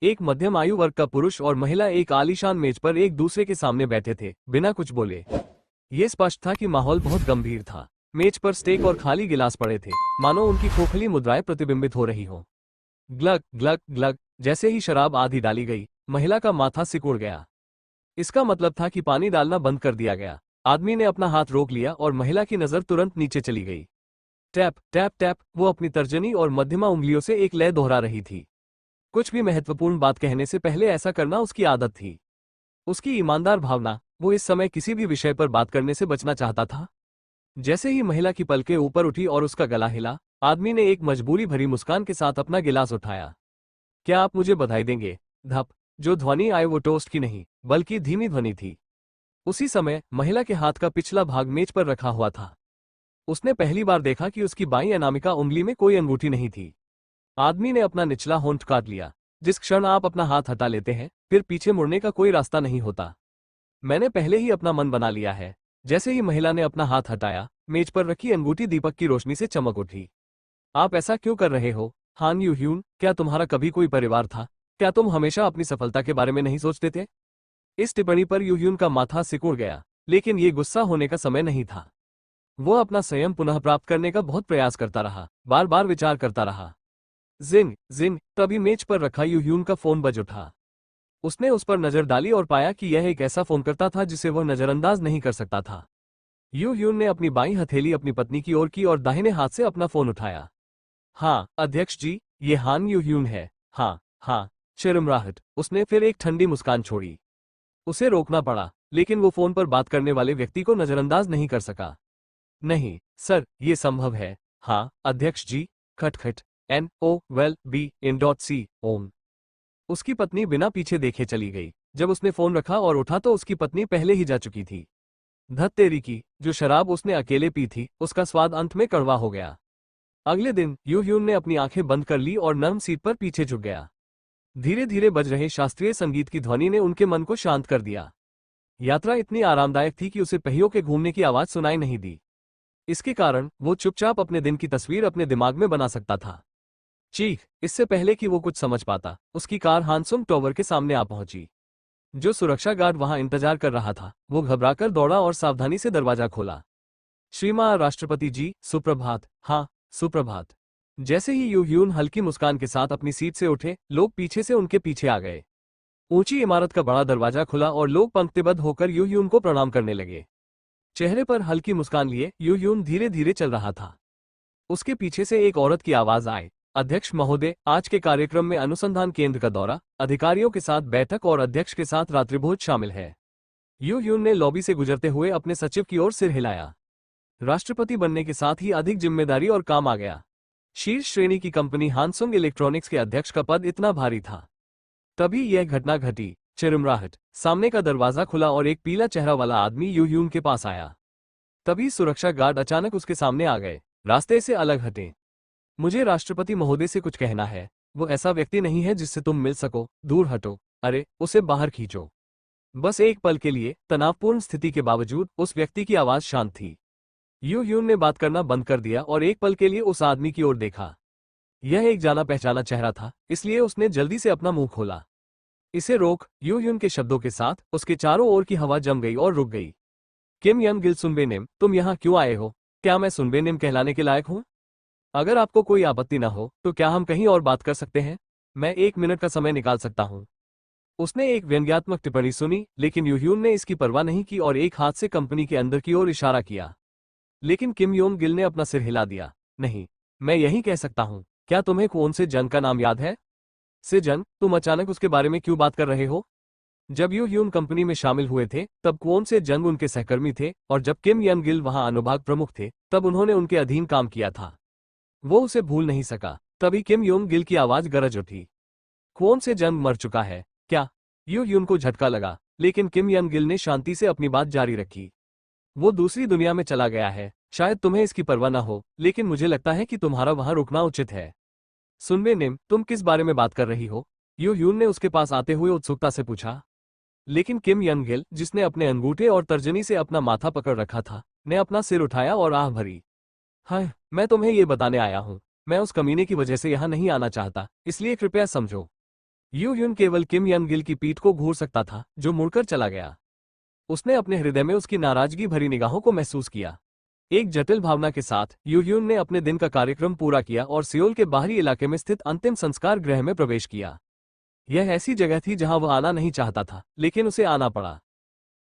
एक मध्यम आयु वर्ग का पुरुष और महिला एक आलीशान मेज पर एक दूसरे के सामने बैठे थे, बिना कुछ बोले। ये स्पष्ट था कि माहौल बहुत गंभीर था। मेज पर स्टेक और खाली गिलास पड़े थे, मानो उनकी खोखली मुद्राएं प्रतिबिंबित हो रही हो। ग्लग ग्लग ग्लग, जैसे ही शराब आधी डाली गई, महिला का माथा सिकुड़ गया। इसका मतलब था कि पानी डालना बंद कर दिया गया। आदमी ने अपना हाथ रोक लिया और महिला की नजर तुरंत नीचे चली गई। टैप टैप टैप, वो अपनी तर्जनी और मध्यमा उंगलियों से एक लय दोहरा रही थी। कुछ भी महत्वपूर्ण बात कहने से पहले ऐसा करना उसकी आदत थी। उसकी ईमानदार भावना, वो इस समय किसी भी विषय पर बात करने से बचना चाहता था। जैसे ही महिला की पलकें ऊपर उठी और उसका गला हिला, आदमी ने एक मजबूरी भरी मुस्कान के साथ अपना गिलास उठाया। क्या आप मुझे बधाई देंगे? धप। जो ध्वनि आई वो टोस्ट की नहीं, बल्कि धीमी ध्वनि थी। उसी समय महिला के हाथ का पिछला भाग मेज पर रखा हुआ था। उसने पहली बार देखा कि उसकी बाईं अनामिका उंगली में कोई अंगूठी नहीं थी। आदमी ने अपना निचला होंठ काट लिया। जिस क्षण आप अपना हाथ हटा लेते हैं, फिर पीछे मुड़ने का कोई रास्ता नहीं होता। मैंने पहले ही अपना मन बना लिया है। जैसे ही महिला ने अपना हाथ हटाया, मेज पर रखी अंगूठी दीपक की रोशनी से चमक उठी। आप ऐसा क्यों कर रहे हो, हान यू ह्यून? क्या तुम्हारा कभी कोई परिवार था? क्या तुम हमेशा अपनी सफलता के बारे में नहीं सोचते थे? इस टिप्पणी पर यू ह्यून का माथा सिकुड़ गया, लेकिन ये गुस्सा होने का समय नहीं था। वो अपना संयम पुनः प्राप्त करने का बहुत प्रयास करता रहा, बार बार विचार करता रहा। जिंग जिंग, तभी मेज पर रखा यू ह्यून का फोन बज उठा। उसने उस पर नजर डाली और पाया कि यह एक ऐसा फोन करता था जिसे वह नजरअंदाज नहीं कर सकता था। यू ह्यून ने अपनी बाईं हथेली अपनी पत्नी की ओर की और दाहिने हाथ से अपना फोन उठाया। हाँ अध्यक्ष जी, ये हान यू ह्यून है। हाँ हाँ, चिरमराहट। उसने फिर एक ठंडी मुस्कान छोड़ी। उसे रोकना पड़ा, लेकिन वो फोन पर बात करने वाले व्यक्ति को नजरअंदाज नहीं कर सका। नहीं सर, ये संभव है। हाँ अध्यक्ष जी। खटखट। NOWELL-BE-IN.C ओम। उसकी पत्नी बिना पीछे देखे चली गई। जब उसने फोन रखा और उठा तो उसकी पत्नी पहले ही जा चुकी थी। धत तेरी की, जो शराब उसने अकेले पी थी, उसका स्वाद अंत में कड़वा हो गया। अगले दिन यू ह्यून ने अपनी आंखें बंद कर ली और नर्म सीट पर पीछे झुक गया। धीरे धीरे बज रहे शास्त्रीय संगीत की ध्वनि ने उनके मन को शांत कर दिया। यात्रा इतनी आरामदायक थी कि उसे पहियों के घूमने की आवाज सुनाई नहीं दी। इसके कारण वो चुपचाप अपने दिन की तस्वीर अपने दिमाग में बना सकता था। चीख। इससे पहले कि वो कुछ समझ पाता, उसकी कार हानसुम टॉवर के सामने आ पहुंची। जो सुरक्षा गार्ड वहां इंतजार कर रहा था, वो घबराकर दौड़ा और सावधानी से दरवाजा खोला। श्रीमान राष्ट्रपति जी, सुप्रभात। हाँ सुप्रभात। जैसे ही यू ह्यून हल्की मुस्कान के साथ अपनी सीट से उठे, लोग पीछे से उनके पीछे आ गए। ऊंची इमारत का बड़ा दरवाजा खुला और लोग पंक्तिबद्ध होकर यू ह्यून को प्रणाम करने लगे। चेहरे पर हल्की मुस्कान लिए यू ह्यून धीरे धीरे चल रहा था। उसके पीछे से एक औरत की आवाज आई। अध्यक्ष महोदय, आज के कार्यक्रम में अनुसंधान केंद्र का दौरा, अधिकारियों के साथ बैठक और अध्यक्ष के साथ रात्रिभोज शामिल है। यू ह्यून ने लॉबी से गुजरते हुए अपने सचिव की ओर सिर हिलाया। राष्ट्रपति बनने के साथ ही अधिक जिम्मेदारी और काम आ गया। शीर्ष श्रेणी की कंपनी हानसुंग इलेक्ट्रॉनिक्स के अध्यक्ष का पद इतना भारी था। तभी यह घटना घटी। चिरमराहट। सामने का दरवाजा खुला और एक पीला चेहरा वाला आदमी यू ह्यून के पास आया। तभी सुरक्षा गार्ड अचानक उसके सामने आ गए। रास्ते से अलग हटें। मुझे राष्ट्रपति महोदय से कुछ कहना है। वो ऐसा व्यक्ति नहीं है जिससे तुम मिल सको। दूर हटो। अरे, उसे बाहर खींचो। बस एक पल के लिए, तनावपूर्ण स्थिति के बावजूद, उस व्यक्ति की आवाज शांत थी। यू ह्यून ने बात करना बंद कर दिया और एक पल के लिए उस आदमी की ओर देखा। यह एक जाना पहचाना चेहरा था, इसलिए उसने जल्दी से अपना मुंह खोला। इसे रोक। यू ह्यून के शब्दों के साथ उसके चारों ओर की हवा जम गई और रुक गई। किम यंग गिल सुनबेनेम, तुम यहाँ क्यों आए हो? क्या मैं सुनबेनेम कहलाने के लायक हूँ? अगर आपको कोई आपत्ति न हो तो क्या हम कहीं और बात कर सकते हैं? मैं 1 मिनट का समय निकाल सकता हूँ। उसने एक व्यंग्यात्मक टिप्पणी सुनी, लेकिन यू ह्यून ने इसकी परवाह नहीं की और एक हाथ से कंपनी के अंदर की ओर इशारा किया। लेकिन किम योंग गिल ने अपना सिर हिला दिया। नहीं, मैं यही कह सकता हूँ। क्या तुम्हें क्वोन से जंग का नाम याद है? से जंग, तुम अचानक उसके बारे में क्यों बात कर रहे हो? जब यू ह्यून कंपनी में शामिल हुए थे, तब क्वोन से जंग उनके सहकर्मी थे, और जब किम यंग गिल वहां अनुभाग प्रमुख थे, तब उन्होंने उनके अधीन काम किया था। वो उसे भूल नहीं सका। तभी किम योंग गिल की आवाज गरज उठी। क्वोन से जंग मर चुका है क्या? यू ह्यून को झटका लगा, लेकिन किम यंग गिल ने शांति से अपनी बात जारी रखी। वो दूसरी दुनिया में चला गया है। शायद तुम्हें इसकी परवाह न हो, लेकिन मुझे लगता है कि तुम्हारा वहां रुकना उचित है। सुनबेनेम, तुम किस बारे में बात कर रही हो? यू ह्यून ने उसके पास आते हुए उत्सुकता से पूछा। लेकिन किम यंग गिल, जिसने अपने अंगूठे और तर्जनी से अपना माथा पकड़ रखा था, ने अपना सिर उठाया और आह भरी। हाँ, मैं तुम्हें ये बताने आया हूँ। मैं उस कमीने की वजह से यहाँ नहीं आना चाहता, इसलिए कृपया समझो। यू ह्यून केवल किम यंग गिल की पीठ को घूर सकता था, जो मुड़कर चला गया। उसने अपने हृदय में उसकी नाराजगी भरी निगाहों को महसूस किया। एक जटिल भावना के साथ यू ह्यून ने अपने दिन का कार्यक्रम पूरा किया और सियोल के बाहरी इलाके में स्थित अंतिम संस्कार गृह में प्रवेश किया। यह ऐसी जगह थी जहां वह आना नहीं चाहता था, लेकिन उसे आना पड़ा।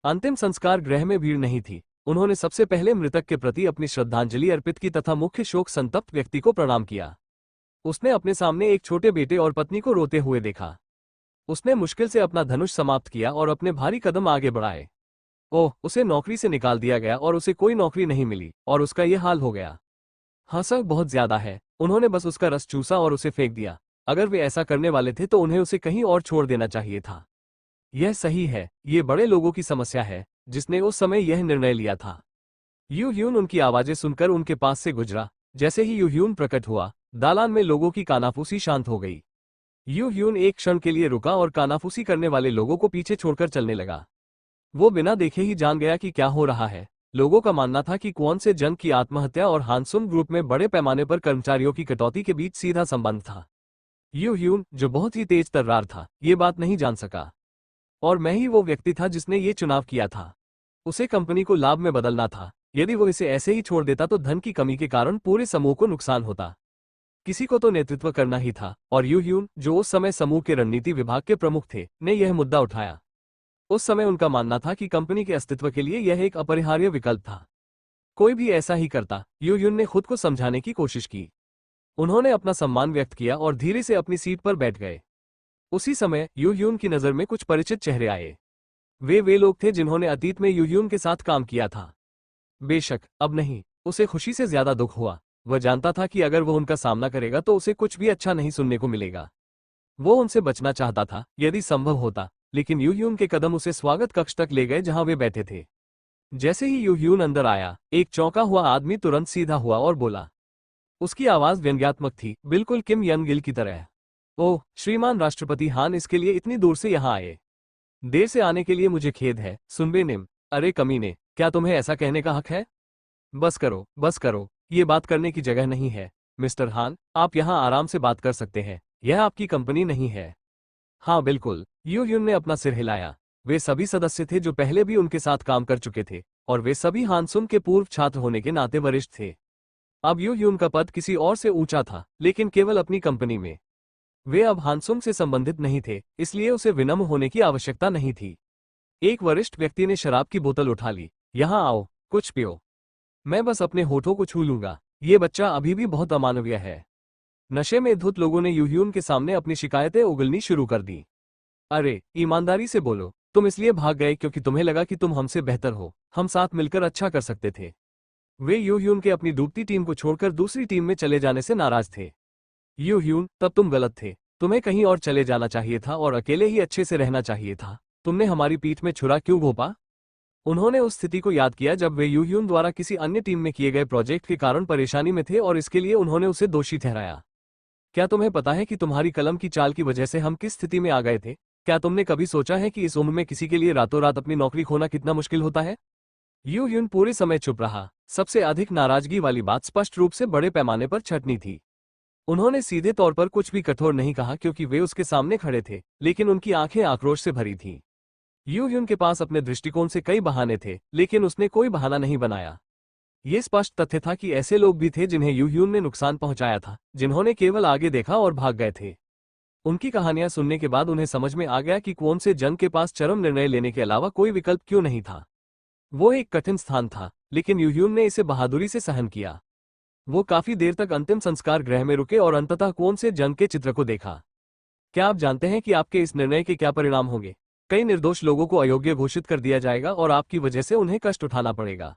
अंतिम संस्कार गृह में भीड़ नहीं थी। उन्होंने सबसे पहले मृतक के प्रति अपनी श्रद्धांजलि अर्पित की तथा मुख्य शोक संतप्त व्यक्ति को प्रणाम किया। उसने अपने सामने एक छोटे बेटे और पत्नी को रोते हुए देखा। उसने मुश्किल से अपना धनुष समाप्त किया और अपने भारी कदम आगे बढ़ाए। ओह, उसे नौकरी से निकाल दिया गया और उसे कोई नौकरी नहीं मिली और उसका यह हाल हो गया। हंसा बहुत ज्यादा है। उन्होंने बस उसका रस चूसा और उसे फेंक दिया। अगर वे ऐसा करने वाले थे तो उन्हें उसे कहीं और छोड़ देना चाहिए था। यह सही है, ये बड़े लोगों की समस्या है, जिसने उस समय यह निर्णय लिया था। यू ह्यून उनकी आवाजें सुनकर उनके पास से गुजरा। जैसे ही यू ह्यून प्रकट हुआ, दालान में लोगों की कानाफूसी शांत हो गई। यू ह्यून एक क्षण के लिए रुका और कानाफूसी करने वाले लोगों को पीछे छोड़कर चलने लगा। वो बिना देखे ही जान गया कि क्या हो रहा है। लोगों का मानना था कि क्वोन से जंग की आत्महत्या और हानसुम ग्रुप में बड़े पैमाने पर कर्मचारियों की कटौती के बीच सीधा संबंध था। यू ह्यून, जो बहुत ही तेज तर्रार था, ये बात नहीं जान सका। और मैं ही वो व्यक्ति था जिसने ये चुनाव किया था। उसे कंपनी को लाभ में बदलना था। यदि वो इसे ऐसे ही छोड़ देता तो धन की कमी के कारण पूरे समूह को नुकसान होता। किसी को तो नेतृत्व करना ही था, और यू ह्यून, जो उस समय समूह के रणनीति विभाग के प्रमुख थे, ने यह मुद्दा उठाया। उस समय उनका मानना था कि कंपनी के अस्तित्व के लिए यह एक अपरिहार्य विकल्प था। कोई भी ऐसा ही करता। यू ह्यून ने खुद को समझाने की कोशिश की। उन्होंने अपना सम्मान व्यक्त किया और धीरे से अपनी सीट पर बैठ गए। उसी समय यू ह्यून की नज़र में कुछ परिचित चेहरे आए। वे लोग थे जिन्होंने अतीत में यू ह्यून के साथ काम किया था। बेशक अब नहीं। उसे खुशी से ज्यादा दुख हुआ। वह जानता था कि अगर वह उनका सामना करेगा तो उसे कुछ भी अच्छा नहीं सुनने को मिलेगा। वो उनसे बचना चाहता था, यदि संभव होता, लेकिन यू ह्यून के कदम उसे स्वागत कक्ष तक ले गए जहां वे बैठे थे। जैसे ही यू ह्यून अंदर आया, एक चौंका हुआ आदमी तुरंत सीधा हुआ और बोला। उसकी आवाज व्यंग्यात्मक थी, बिल्कुल किम यंग गिल की तरह। ओह, श्रीमान राष्ट्रपति हान, इसके लिए इतनी दूर से यहाँ आए? देर से आने के लिए मुझे खेद है, सुनबे निम। अरे कमीने, क्या तुम्हें ऐसा कहने का हक है? बस करो, बस करो, ये बात करने की जगह नहीं है। मिस्टर हान, आप यहाँ आराम से बात कर सकते हैं, यह आपकी कंपनी नहीं है। हाँ बिल्कुल, यू ह्यून ने अपना सिर हिलाया। वे सभी सदस्य थे जो पहले भी उनके साथ काम कर चुके थे, और वे सभी हानसुम के पूर्व छात्र होने के नाते वरिष्ठ थे। अब यू ह्यून का पद किसी और से ऊंचा था, लेकिन केवल अपनी कंपनी में। वे अब हानसुम से संबंधित नहीं थे, इसलिए उसे विनम्र होने की आवश्यकता नहीं थी। एक वरिष्ठ व्यक्ति ने शराब की बोतल उठा ली। यहाँ आओ, कुछ पियो। मैं बस अपने होठों को छू लूंगा। ये बच्चा अभी भी बहुत अमानवीय है। नशे में धुत लोगों ने यू ह्यून के सामने अपनी शिकायतें उगलनी शुरू कर दी। अरे, ईमानदारी से बोलो, तुम इसलिए भाग गए क्योंकि तुम्हें लगा कि तुम हमसे बेहतर हो। हम साथ मिलकर अच्छा कर सकते थे। वे यू ह्यून के अपनी डूबती टीम को छोड़कर दूसरी टीम में चले जाने से नाराज थे। यू ह्यून, तब तुम गलत थे। तुम्हें कहीं और चले जाना चाहिए था और अकेले ही अच्छे से रहना चाहिए था। तुमने हमारी पीठ में छुरा क्यों घोंपा? उन्होंने उस स्थिति को याद किया जब वे यू ह्यून द्वारा किसी अन्य टीम में किए गए प्रोजेक्ट के कारण परेशानी में थे और इसके लिए उन्होंने उसे दोषी ठहराया। क्या तुम्हें पता है कि तुम्हारी कलम की चाल की वजह से हम किस स्थिति में आ गए थे? क्या तुमने कभी सोचा है कि इस उम्र में किसी के लिए रातों रात अपनी नौकरी खोना कितना मुश्किल होता है? यू ह्यून पूरे समय चुप रहा। सबसे अधिक नाराजगी वाली बात स्पष्ट रूप से बड़े पैमाने पर छंटनी थी। उन्होंने सीधे तौर पर कुछ भी कठोर नहीं कहा क्योंकि वे उसके सामने खड़े थे, लेकिन उनकी आंखें आक्रोश से भरी थीं। यू ह्यून के पास अपने दृष्टिकोण से कई बहाने थे, लेकिन उसने कोई बहाना नहीं बनाया। ये स्पष्ट तथ्य था कि ऐसे लोग भी थे जिन्हें यू ह्यून ने नुकसान पहुंचाया था, जिन्होंने केवल आगे देखा और भाग गए थे। उनकी कहानियां सुनने के बाद उन्हें समझ में आ गया कि क्वोन से जंग के पास चरम निर्णय लेने के अलावा कोई विकल्प क्यों नहीं था। वो एक कठिन स्थान था, लेकिन यू ह्यून ने इसे बहादुरी से सहन किया। वो काफी देर तक अंतिम संस्कार गृह में रुके और अंततः क्वोन से जंग के चित्र को देखा। क्या आप जानते हैं कि आपके इस निर्णय के क्या परिणाम होंगे? कई निर्दोष लोगों को अयोग्य घोषित कर दिया जाएगा और आपकी वजह से उन्हें कष्ट उठाना पड़ेगा।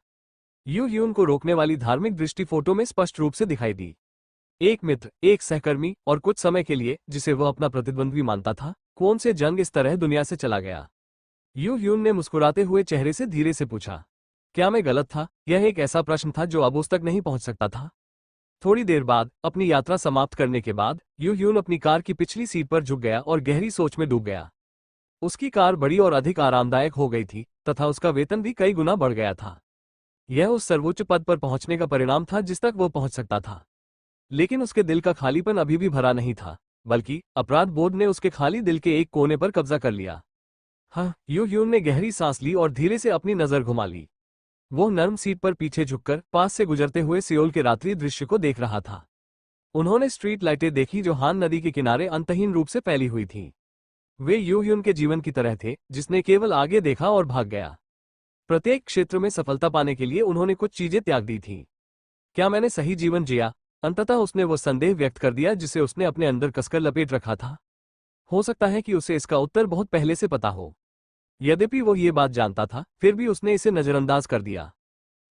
यू ह्यून को रोकने वाली धार्मिक दृष्टि फोटो में स्पष्ट रूप से दिखाई दी। एक मित्र, एक सहकर्मी, और कुछ समय के लिए, जिसे वह अपना प्रतिद्वंद्वी मानता था, क्वोन से जंग इस तरह दुनिया से चला गया। यू ह्यून ने मुस्कुराते हुए चेहरे से धीरे से पूछा, क्या मैं गलत था? यह एक ऐसा प्रश्न था जो अब उस तक नहीं पहुंच सकता था। थोड़ी देर बाद, अपनी यात्रा समाप्त करने के बाद, यू ह्यून अपनी कार की पिछली सीट पर झुक गया और गहरी सोच में डूब गया। उसकी कार बड़ी और अधिक आरामदायक हो गई थी, तथा उसका वेतन भी कई गुना बढ़ गया था। यह उस सर्वोच्च पद पर पहुंचने का परिणाम था जिस तक वो पहुंच सकता था। लेकिन उसके दिल का खालीपन अभी भी भरा नहीं था। बल्कि अपराध बोध ने उसके खाली दिल के एक कोने पर कब्जा कर लिया। हाँ, यू ह्यून ने गहरी सांस ली और धीरे से अपनी नजर घुमा ली। वो नर्म सीट पर पीछे झुककर पास से गुजरते हुए सियोल के रात्रि दृश्य को देख रहा था। उन्होंने स्ट्रीट लाइटें देखी जो हान नदी के किनारे अंतहीन रूप से फैली हुई थीं। वे यू ह्यून के जीवन की तरह थे, जिसने केवल आगे देखा और भाग गया। प्रत्येक क्षेत्र में सफलता पाने के लिए उन्होंने कुछ चीजें त्याग दी थीं। क्या मैंने सही जीवन जिया? अंततः उसने वो संदेह व्यक्त कर दिया जिसे उसने अपने अंदर कसकर लपेट रखा था। हो सकता है कि उसे इसका उत्तर बहुत पहले से पता हो। यद्यपि वो ये बात जानता था, फिर भी उसने इसे नजरअंदाज कर दिया।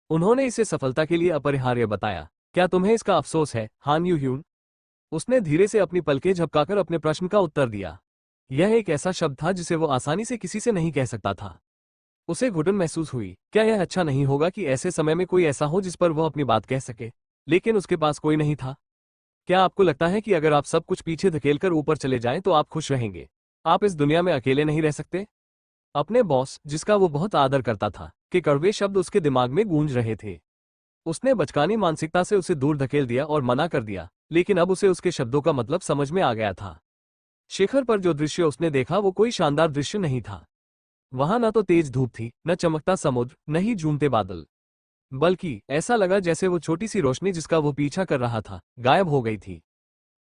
उन्होंने इसे सफलता के लिए अपरिहार्य बताया। क्या तुम्हें इसका अफसोस है, हान यू ह्यून? उसने धीरे से अपनी पलकें झपकाकर अपने प्रश्न का उत्तर दिया। यह एक ऐसा शब्द था जिसे वो आसानी से किसी से नहीं कह सकता था। उसे घुटन महसूस हुई। क्या यह अच्छा नहीं होगा कि ऐसे समय में कोई ऐसा हो जिस पर वह अपनी बात कह सके, लेकिन उसके पास कोई नहीं था? क्या आपको लगता है कि अगर आप सब कुछ पीछे धकेलकर ऊपर चले जाएं तो आप खुश रहेंगे? आप इस दुनिया में अकेले नहीं रह सकते? अपने बॉस, जिसका वो बहुत आदर करता था, के कड़वे शब्द उसके दिमाग में गूंज रहे थे। उसने बचकानी मानसिकता से उसे दूर धकेल दिया और मना कर दिया, लेकिन अब उसे उसके शब्दों का मतलब समझ में आ गया था। शिखर पर जो दृश्य उसने देखा वो कोई शानदार दृश्य नहीं था। वहां न तो तेज धूप थी, न चमकता समुद्र, न ही झूमते बादल। बल्कि ऐसा लगा जैसे वो छोटी सी रोशनी जिसका वो पीछा कर रहा था, गायब हो गई थी।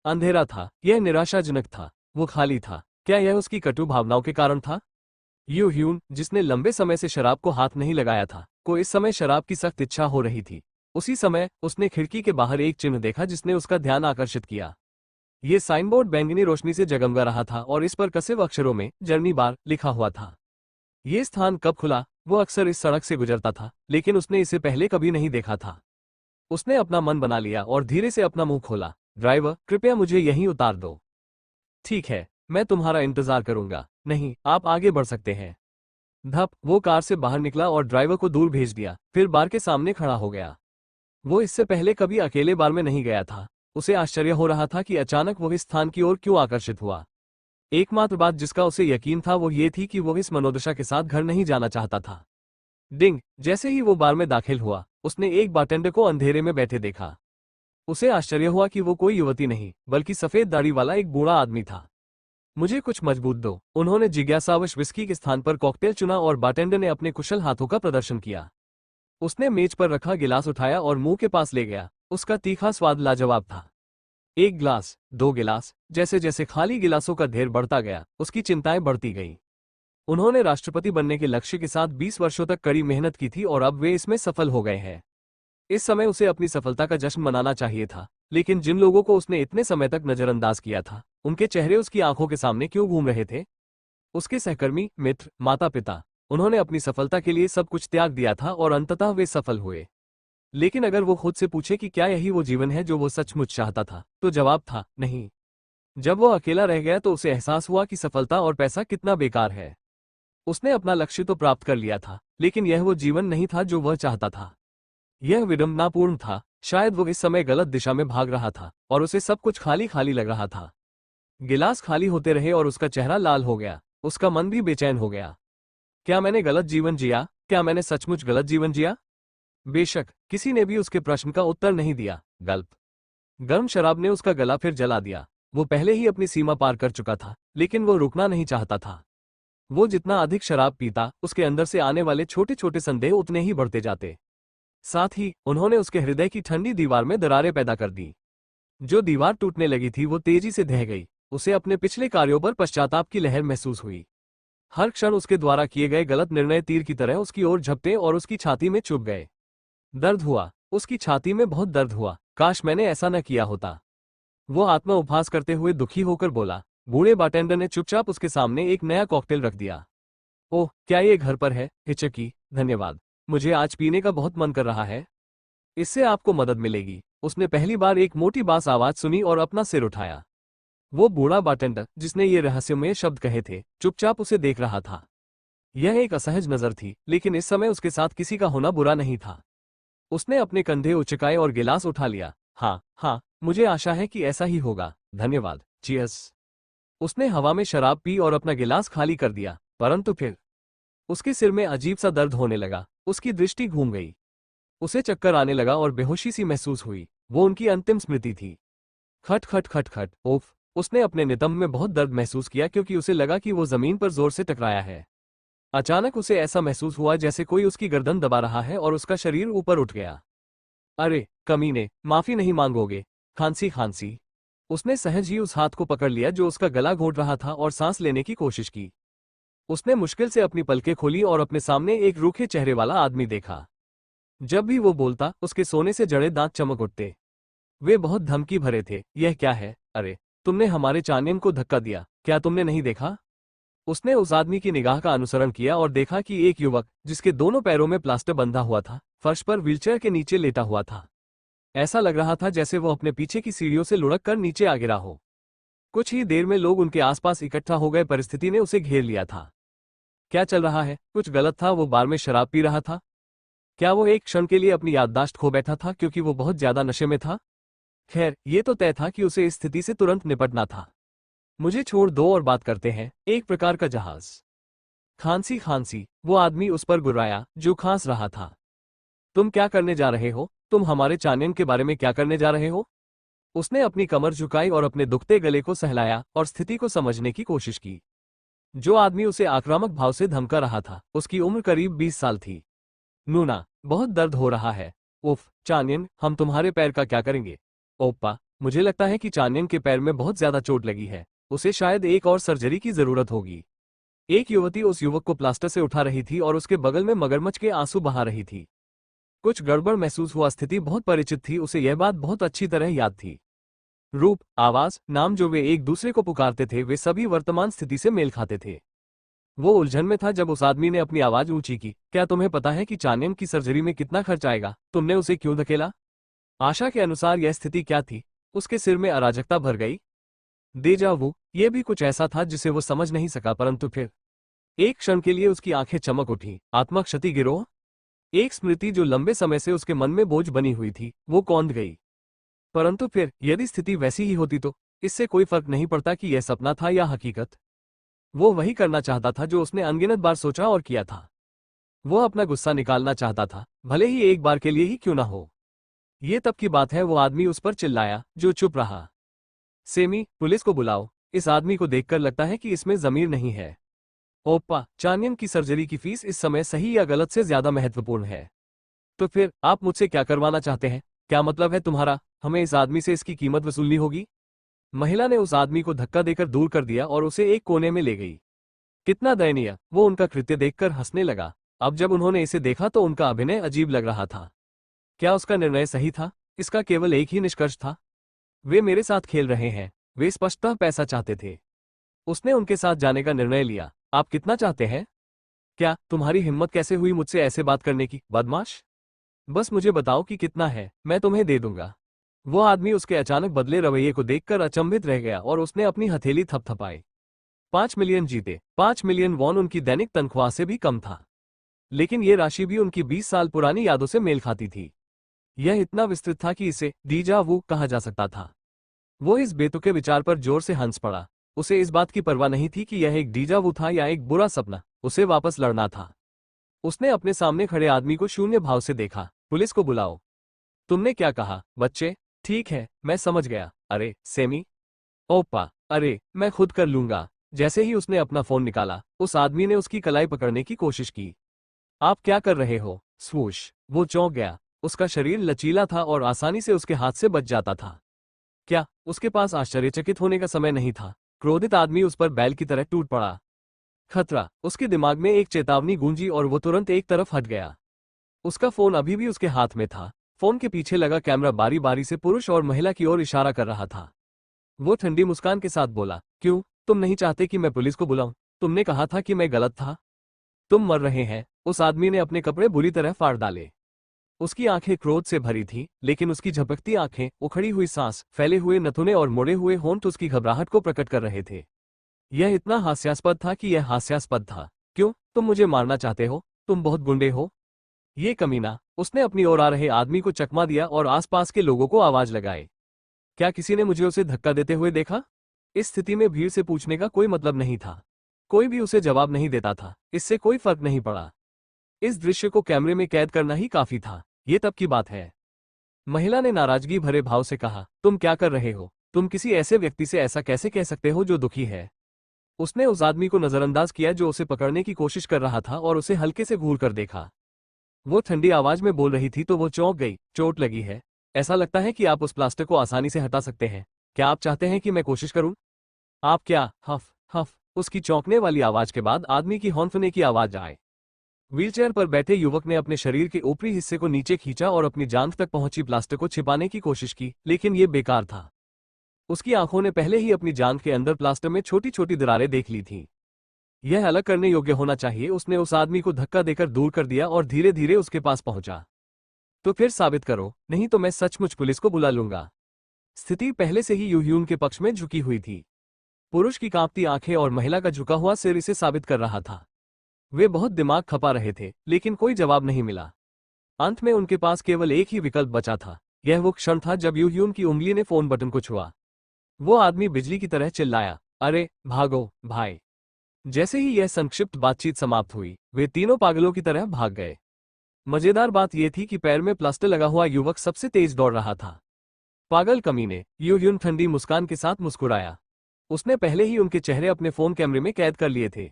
अंधेरा था, यह निराशाजनक था, वो खाली था। क्या यह उसकी कटु भावनाओं के कारण था? यू ह्यून, जिसने लंबे समय से शराब को हाथ नहीं लगाया था, को इस समय शराब की सख्त इच्छा हो रही थी। उसी समय उसने खिड़की के बाहर एक चिन्ह देखा जिसने उसका ध्यान आकर्षित किया। ये साइनबोर्ड बैंगनी रोशनी से जगमगा रहा था और इस पर कसे हुए अक्षरों में जर्नी बार लिखा हुआ था। ये स्थान कब खुला? वो अक्सर इस सड़क से गुजरता था, लेकिन उसने इसे पहले कभी नहीं देखा था। उसने अपना मन बना लिया और धीरे से अपना मुंह खोला। ड्राइवर, कृपया मुझे यहीं उतार दो। ठीक है, मैं तुम्हारा इंतजार करूंगा। नहीं, आप आगे बढ़ सकते हैं। धप, वो कार से बाहर निकला और ड्राइवर को दूर भेज दिया, फिर बार के सामने खड़ा हो गया। वो इससे पहले कभी अकेले बार में नहीं गया था। उसे आश्चर्य हो रहा था कि अचानक वो इस स्थान की ओर क्यों आकर्षित हुआ। एकमात्र बात जिसका उसे यकीन था वो ये थी कि वो इस मनोदशा के साथ घर नहीं जाना चाहता था। डिंग, जैसे ही वो बार में दाखिल हुआ, उसने एक बारटेंडर को अंधेरे में बैठे देखा। उसे आश्चर्य हुआ कि वो कोई युवती नहीं, बल्कि सफेद दाढ़ी वाला एक बूढ़ा आदमी था। मुझे कुछ मजबूत दो। उन्होंने जिज्ञासावश विस्की के स्थान पर कॉकटेल चुना और बारटेंडर ने अपने कुशल हाथों का प्रदर्शन किया। उसने मेज पर रखा गिलास उठाया और मुंह के पास ले गया। उसका तीखा स्वाद लाजवाब था। एक गिलास, दो गिलास, जैसे जैसे खाली गिलासों का ढेर बढ़ता गया, उसकी चिंताएं बढ़ती गईं। उन्होंने राष्ट्रपति बनने के लक्ष्य के साथ 20 वर्षों तक कड़ी मेहनत की थी और अब वे इसमें सफल हो गए हैं। इस समय उसे अपनी सफलता का जश्न मनाना चाहिए था, लेकिन जिन लोगों को उसने इतने समय तक नजरअंदाज किया था, उनके चेहरे उसकी आंखों के सामने क्यों घूम रहे थे? उसके सहकर्मी, मित्र, माता पिता, उन्होंने अपनी सफलता के लिए सब कुछ त्याग दिया था और अंततः वे सफल हुए। लेकिन अगर वो खुद से पूछे कि क्या यही वो जीवन है जो वो सचमुच चाहता था, तो जवाब था नहीं। जब वो अकेला रह गया तो उसे एहसास हुआ कि सफलता और पैसा कितना बेकार है। उसने अपना लक्ष्य तो प्राप्त कर लिया था, लेकिन यह वो जीवन नहीं था जो वह चाहता था। यह विडंबनापूर्ण था। शायद वो इस समय गलत दिशा में भाग रहा था और उसे सब कुछ खाली खाली लग रहा था। गिलास खाली होते रहे और उसका चेहरा लाल हो गया। उसका मन भी बेचैन हो गया। क्या मैंने गलत जीवन जिया? क्या मैंने सचमुच गलत जीवन जिया? बेशक, किसी ने भी उसके प्रश्न का उत्तर नहीं दिया। गल्प। गर्म शराब ने उसका गला फिर जला दिया। वो पहले ही अपनी सीमा पार कर चुका था, लेकिन वो रुकना नहीं चाहता था। वो जितना अधिक शराब पीता, उसके अंदर से आने वाले छोटे छोटे संदेह उतने ही बढ़ते जाते। साथ ही उन्होंने उसके हृदय की ठंडी दीवार में दरारें पैदा कर दी। जो दीवार टूटने लगी थी वो तेजी से ढह गई। उसे अपने पिछले कार्यों पर पश्चाताप की लहर महसूस हुई। हर क्षण उसके द्वारा किए गए गलत निर्णय तीर की तरह उसकी ओर झपटे और उसकी छाती में चुभ गए। दर्द हुआ, उसकी छाती में बहुत दर्द हुआ। काश मैंने ऐसा न किया होता। वो आत्मा उपहास करते हुए दुखी होकर बोला। बूढ़े बारटेंडर ने चुपचाप उसके सामने एक नया कॉकटेल रख दिया। ओह, क्या ये घर पर है? हिचकी। धन्यवाद, मुझे आज पीने का बहुत मन कर रहा है। इससे आपको मदद मिलेगी। उसने पहली बार एक मोटी बास आवाज सुनी और अपना सिर उठाया। वो बूढ़ा बारटेंडर, जिसने ये रहस्यमय शब्द कहे थे, चुपचाप उसे देख रहा था। यह एक असहज नजर थी, लेकिन इस समय उसके साथ किसी का होना बुरा नहीं था। उसने अपने कंधे उचकाए और गिलास उठा लिया। हाँ हाँ, मुझे आशा है कि ऐसा ही होगा। धन्यवाद। चीयर्स। उसने हवा में शराब पी और अपना गिलास खाली कर दिया, परंतु फिर उसके सिर में अजीब सा दर्द होने लगा। उसकी दृष्टि घूम गई। उसे चक्कर आने लगा और बेहोशी सी महसूस हुई। वो उनकी अंतिम स्मृति थी। खट खट खट खट। ओफ। उसने अपने नितंब में बहुत दर्द महसूस किया क्योंकि उसे लगा कि वो जमीन पर जोर से टकराया है। अचानक उसे ऐसा महसूस हुआ जैसे कोई उसकी गर्दन दबा रहा है और उसका शरीर ऊपर उठ गया। अरे कमीने, माफी नहीं मांगोगे? खांसी खांसी। उसने सहज ही उस हाथ को पकड़ लिया जो उसका गला घोट रहा था और सांस लेने की कोशिश की। उसने मुश्किल से अपनी पलकें खोली और अपने सामने एक रूखे चेहरे वाला आदमी देखा। जब भी वो बोलता उसके सोने से जड़े दांत चमक उठते। वे बहुत धमकी भरे थे। यह क्या है? अरे तुमने हमारे चानियन को धक्का दिया, क्या तुमने नहीं देखा? उसने उस आदमी की निगाह का अनुसरण किया और देखा कि एक युवक जिसके दोनों पैरों में प्लास्टर बंधा हुआ था फर्श पर व्हीलचेयर के नीचे लेटा हुआ था। ऐसा लग रहा था जैसे वो अपने पीछे की सीढ़ियों से लुढ़क कर नीचे आ गिरा हो। कुछ ही देर में लोग उनके आसपास इकट्ठा हो गए। परिस्थिति ने उसे घेर लिया था। क्या चल रहा है? कुछ गलत था? वो बार में शराब पी रहा था? क्या वो एक क्षण के लिए अपनी याददाश्त खो बैठा था क्योंकि वो बहुत ज्यादा नशे में था? खैर, ये तो तय था कि उसे इस स्थिति से तुरंत निपटना था। मुझे छोड़ दो और बात करते हैं। एक प्रकार का जहाज। खांसी खांसी। वो आदमी उस पर गुर्राया जो खांस रहा था। तुम क्या करने जा रहे हो? तुम हमारे चानियन के बारे में क्या करने जा रहे हो? उसने अपनी कमर झुकाई और अपने दुखते गले को सहलाया और स्थिति को समझने की कोशिश की। जो आदमी उसे आक्रामक भाव से धमका रहा था उसकी उम्र करीब 20 साल थी। नूना, बहुत दर्द हो रहा है। उफ, चानियन, हम तुम्हारे पैर का क्या करेंगे? ओप्पा, मुझे लगता है कि चानियन के पैर में बहुत ज्यादा चोट लगी है। उसे शायद एक और सर्जरी की जरूरत होगी। एक युवती उस युवक को प्लास्टर से उठा रही थी और उसके बगल में मगरमच्छ के आंसू बहा रही थी। कुछ गड़बड़ महसूस हुआ। स्थिति बहुत परिचित थी। उसे यह बात बहुत अच्छी तरह याद थी। रूप, आवाज, नाम जो वे एक दूसरे को पुकारते थे वे सभी वर्तमान स्थिति से मेल खाते थे। वो उलझन में था जब उस आदमी ने अपनी आवाज ऊंची की। क्या तुम्हें पता है कि चानियन की सर्जरी में कितना खर्च आएगा? तुमने उसे क्यों धकेला? आशा के अनुसार यह स्थिति क्या थी? उसके सिर में अराजकता भर गई। देजा वू, ये भी कुछ ऐसा था जिसे वो समझ नहीं सका, परंतु फिर एक क्षण के लिए उसकी आंखें चमक उठी। आत्मा क्षति गिरोह? एक स्मृति जो लंबे समय से उसके मन में बोझ बनी हुई थी वो कौंध गई। परंतु फिर यदि स्थिति वैसी ही होती तो इससे कोई फर्क नहीं पड़ता कि यह सपना था या हकीकत। वो वही करना चाहता था जो उसने अनगिनत बार सोचा और किया था। वो अपना गुस्सा निकालना चाहता था, भले ही एक बार के लिए ही क्यों ना हो। ये तब की बात है। वो आदमी उस पर चिल्लाया जो चुप रहा। सेमी, पुलिस को बुलाओ। इस आदमी को देखकर लगता है कि इसमें जमीर नहीं है। ओप्पा, चानियन की सर्जरी की फीस इस समय सही या गलत से ज्यादा महत्वपूर्ण है। तो फिर आप मुझसे क्या करवाना चाहते हैं? क्या मतलब है तुम्हारा? हमें इस आदमी से इसकी कीमत वसूलनी होगी। महिला ने उस आदमी को धक्का देकर दूर कर दिया और उसे एक कोने में ले गई। कितना दयनीय। वो उनका कृत्य देखकर हंसने लगा। अब जब उन्होंने इसे देखा तो उनका अभिनय अजीब लग रहा था। क्या उसका निर्णय सही था? इसका केवल एक ही निष्कर्ष था। वे मेरे साथ खेल रहे हैं। वे स्पष्टतः पैसा चाहते थे। उसने उनके साथ जाने का निर्णय लिया। आप कितना चाहते हैं? क्या तुम्हारी हिम्मत कैसे हुई मुझसे ऐसे बात करने की, बदमाश? बस मुझे बताओ कि कितना है, मैं तुम्हें दे दूंगा। वो आदमी उसके अचानक बदले रवैये को देखकर अचंभित रह गया और उसने अपनी हथेली थपथपाई। 5 मिलियन जीते। 5 मिलियन वॉन उनकी दैनिक तनख्वाह से भी कम था। लेकिन ये राशि भी उनकी 20 साल पुरानी यादों से मेल खाती थी। यह इतना विस्तृत था कि इसे डीजा वू कहा जा सकता था। वो इस बेतुके विचार पर जोर से हंस पड़ा। उसे इस बात की परवाह नहीं थी कि यह एक डीजा वू था या एक बुरा सपना। उसे वापस लड़ना था। उसने अपने सामने खड़े आदमी को शून्य भाव से देखा। पुलिस को बुलाओ। तुमने क्या कहा, बच्चे? ठीक है, मैं समझ गया। अरे सेमी। ओप्पा, अरे मैं खुद कर लूंगा। जैसे ही उसने अपना फोन निकाला उस आदमी ने उसकी कलाई पकड़ने की कोशिश की। आप क्या कर रहे हो? स्वूश। वो चौंक गया। उसका शरीर लचीला था और आसानी से उसके हाथ से बच जाता था। क्या उसके पास आश्चर्यचकित होने का समय नहीं था? क्रोधित आदमी उस पर बैल की तरह टूट पड़ा। खतरा। उसके दिमाग में एक चेतावनी गूंजी और वो तुरंत एक तरफ हट गया। उसका फोन अभी भी उसके हाथ में था। फोन के पीछे लगा कैमरा बारी बारी से पुरुष और महिला की ओर इशारा कर रहा था। वो ठंडी मुस्कान के साथ बोला, क्यों? तुम नहीं चाहते कि मैं पुलिस को बुलाऊं? तुमने कहा था कि मैं गलत था। तुम मर रहे हैं। उस आदमी ने अपने कपड़े बुरी तरह फाड़ डाले। उसकी आंखें क्रोध से भरी थीं, लेकिन उसकी झपकती आंखें, उखड़ी हुई सांस, फैले हुए नथुने और मुड़े हुए होंठ उसकी घबराहट को प्रकट कर रहे थे। यह इतना हास्यास्पद था कि यह हास्यास्पद था। क्यों? तुम मुझे मारना चाहते हो? तुम बहुत गुंडे हो। ये कमीना। उसने अपनी ओर आ रहे आदमी को चकमा दिया और आसपास के लोगों को आवाज लगाए। क्या किसी ने मुझे उसे धक्का देते हुए देखा? इस स्थिति में भीड़ से पूछने का कोई मतलब नहीं था। कोई भी उसे जवाब नहीं देता था। इससे कोई फर्क नहीं पड़ा। इस दृश्य को कैमरे में कैद करना ही काफी था। ये तब की बात है। महिला ने नाराजगी भरे भाव से कहा, तुम क्या कर रहे हो? तुम किसी ऐसे व्यक्ति से ऐसा कैसे कह सकते हो जो दुखी है? उसने उस आदमी को नजरअंदाज किया जो उसे पकड़ने की कोशिश कर रहा था और उसे हल्के से घूर कर देखा। वो ठंडी आवाज में बोल रही थी तो वो चौंक गई। चोट लगी है? ऐसा लगता है कि आप उस प्लास्टर को आसानी से हटा सकते हैं। क्या आप चाहते हैं कि मैं कोशिश करूं? आप क्या? हफ हफ। उसकी चौंकने वाली आवाज के बाद आदमी की हौंफने की आवाज आए। व्हीलचेयर पर बैठे युवक ने अपने शरीर के ऊपरी हिस्से को नीचे खींचा और अपनी जांघ तक पहुंची प्लास्टर को छिपाने की कोशिश की, लेकिन ये बेकार था। उसकी आंखों ने पहले ही अपनी जांघ के अंदर प्लास्टर में छोटी छोटी दरारें देख ली थीं। यह अलग करने योग्य होना चाहिए। उसने उस आदमी को धक्का देकर दूर कर दिया और धीरे धीरे उसके पास पहुंचा। तो फिर साबित करो, नहीं तो मैं सचमुच पुलिस को बुला लूंगा। स्थिति पहले से ही यूह्यून के पक्ष में झुकी हुई थी। पुरुष की कांपती आंखें और महिला का झुका हुआ सिर इसे साबित कर रहा था। वे बहुत दिमाग खपा रहे थे, लेकिन कोई जवाब नहीं मिला। अंत में उनके पास केवल एक ही विकल्प बचा था। यह वो क्षण था जब यूह्यून की उंगली ने फोन बटन को छुआ। वो आदमी बिजली की तरह चिल्लाया, अरे भागो भाई। जैसे ही यह संक्षिप्त बातचीत समाप्त हुई, वे तीनों पागलों की तरह भाग गए। मजेदार बात यह थी कि पैर में प्लास्टर लगा हुआ युवक सबसे तेज दौड़ रहा था। पागल कमीने, यूह्यून ठंडी मुस्कान के साथ मुस्कुराया। उसने पहले ही उनके चेहरे अपने फोन कैमरे में कैद कर लिए थे।